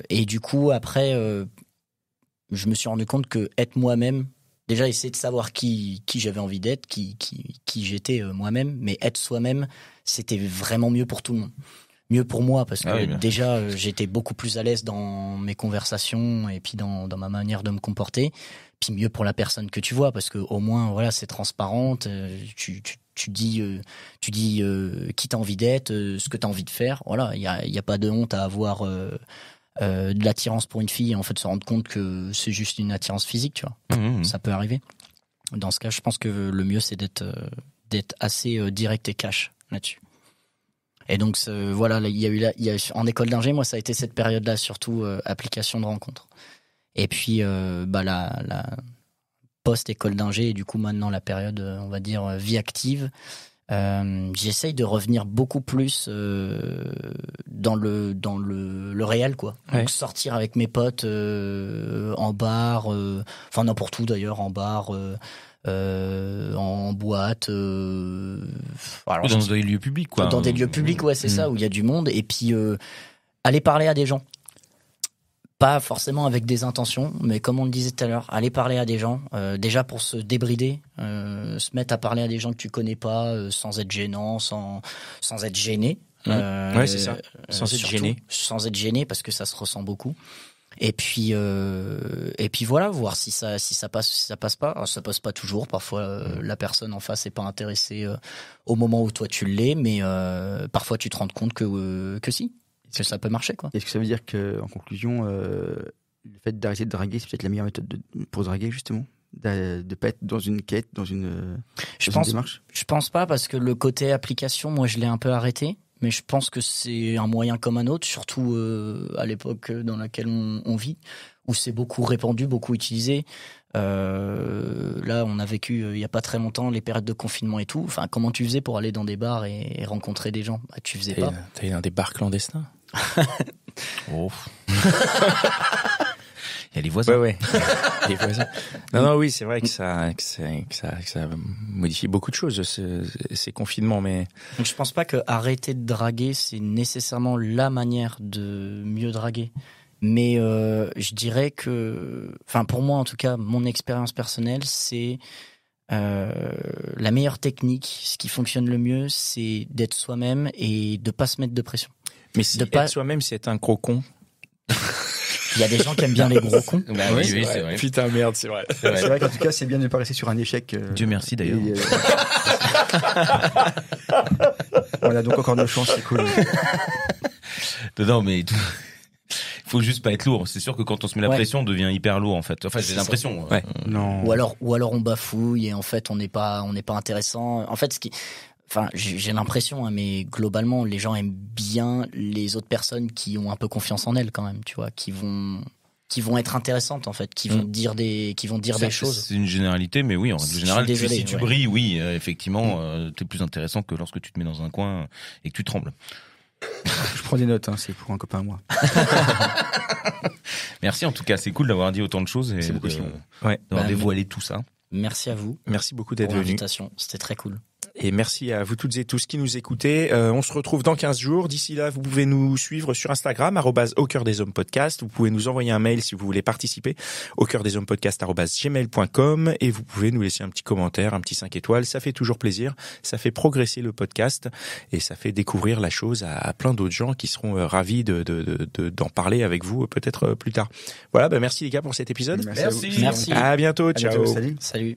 [SPEAKER 4] Et du coup après, je me suis rendu compte que être moi-même, déjà essayer de savoir qui j'avais envie d'être, qui j'étais moi-même, mais être soi-même, c'était vraiment mieux pour tout le monde. Mieux pour moi, parce que
[SPEAKER 3] Ah oui, bien.
[SPEAKER 4] déjà, j'étais beaucoup plus à l'aise dans mes conversations et puis dans ma manière de me comporter. Puis mieux pour la personne que tu vois, parce que au moins, voilà, c'est transparent, tu tu dis qui t'as envie d'être, ce que t'as envie de faire. Voilà, il y a pas de honte à avoir de l'attirance pour une fille et en fait se rendre compte que c'est juste une attirance physique, tu vois. Ça peut arriver. Dans ce cas, je pense que le mieux c'est d'être assez direct et cash là-dessus. Et donc voilà, il y a en école d'ingé, moi ça a été cette période-là surtout application de rencontre. Et puis la post-école d'ingé et du coup maintenant la période on va dire vie active, j'essaye de revenir beaucoup plus dans le réel quoi. Donc sortir avec mes potes en bar, enfin n'importe où d'ailleurs, en bar, en boîte, alors,
[SPEAKER 3] dans des lieux publics quoi.
[SPEAKER 4] Dans des lieux publics, ouais, c'est ça, où il y a du monde, et puis aller parler à des gens. Pas forcément avec des intentions, mais comme on le disait tout à l'heure, aller parler à des gens, déjà pour se débrider, se mettre à parler à des gens que tu connais pas, sans être gênant, sans être gêné.
[SPEAKER 1] Ouais, c'est ça. Sans être gêné.
[SPEAKER 4] Sans être gêné, parce que ça se ressent beaucoup. Et puis voilà, voir si ça passe, si ça passe pas. Alors, ça passe pas toujours. Parfois, la personne en face est pas intéressée au moment où toi tu l'es, mais parfois tu te rends compte que si. Que ça peut marcher, quoi.
[SPEAKER 2] Est-ce que ça veut dire que, en conclusion, le fait d'arrêter de draguer, c'est peut-être la meilleure méthode pour draguer, justement, de pas être dans une quête, dans une démarche?
[SPEAKER 4] Je pense pas, parce que le côté application, moi, je l'ai un peu arrêté. Mais je pense que c'est un moyen comme un autre, surtout à l'époque dans laquelle on vit, où c'est beaucoup répandu, beaucoup utilisé. Là, on a vécu il y a pas très longtemps les périodes de confinement et tout. Enfin, comment tu faisais pour aller dans des bars et rencontrer des gens? Bah, tu faisais pas.
[SPEAKER 1] T'es dans des bars clandestins.
[SPEAKER 3] Oh. Il y a les voisins.
[SPEAKER 1] Ouais. Les voisins. Non, oui, c'est vrai que ça modifie beaucoup de choses, ces confinements, mais.
[SPEAKER 4] Donc, je pense pas que arrêter de draguer, c'est nécessairement la manière de mieux draguer. Mais je dirais que, enfin pour moi en tout cas, mon expérience personnelle, c'est la meilleure technique, ce qui fonctionne le mieux, c'est d'être soi-même et de pas se mettre de pression.
[SPEAKER 1] Mais si être soi-même, c'est être un gros con.
[SPEAKER 4] Il y a des gens qui aiment bien les gros cons.
[SPEAKER 3] Bah oui, c'est vrai.
[SPEAKER 1] Putain, merde, c'est vrai.
[SPEAKER 2] C'est vrai qu'en tout cas, c'est bien de ne pas rester sur un échec.
[SPEAKER 3] Dieu merci d'ailleurs.
[SPEAKER 2] On a donc encore nos chances, c'est cool.
[SPEAKER 3] Non, mais faut juste pas être lourd. C'est sûr que quand on se met la pression, on devient hyper lourd en fait. Enfin, j'ai l'impression.
[SPEAKER 1] Ouais.
[SPEAKER 2] Non.
[SPEAKER 4] Ou alors on bafouille et en fait on n'est pas intéressant. En fait, j'ai l'impression, hein, mais globalement, les gens aiment bien les autres personnes qui ont un peu confiance en elles quand même, tu vois, qui vont être intéressantes en fait, qui vont dire des choses.
[SPEAKER 3] C'est une généralité, mais oui, en règle générale,
[SPEAKER 4] désolé,
[SPEAKER 3] si tu brilles, oui, effectivement, t'es plus intéressant que lorsque tu te mets dans un coin et que tu trembles.
[SPEAKER 2] Je prends des notes, hein, c'est pour un copain à moi.
[SPEAKER 3] Merci en tout cas, c'est cool d'avoir dit autant de choses et d'avoir dévoilé tout ça.
[SPEAKER 4] Merci à vous.
[SPEAKER 1] Merci beaucoup d'être
[SPEAKER 4] pour
[SPEAKER 1] venu.
[SPEAKER 4] l'invitation, c'était très cool.
[SPEAKER 1] Et merci à vous toutes et tous qui nous écoutez. On se retrouve dans 15 jours. D'ici là, vous pouvez nous suivre sur Instagram, @au cœur des hommes podcast. Vous pouvez nous envoyer un mail si vous voulez participer, au cœur des hommes podcast @gmail.com, et vous pouvez nous laisser un petit commentaire, un petit 5 étoiles. Ça fait toujours plaisir. Ça fait progresser le podcast et ça fait découvrir la chose à plein d'autres gens qui seront ravis d'en parler avec vous peut-être plus tard. Voilà, merci les gars pour cet épisode.
[SPEAKER 2] Merci.
[SPEAKER 1] À bientôt. Ciao.
[SPEAKER 2] Salut.
[SPEAKER 4] Salut.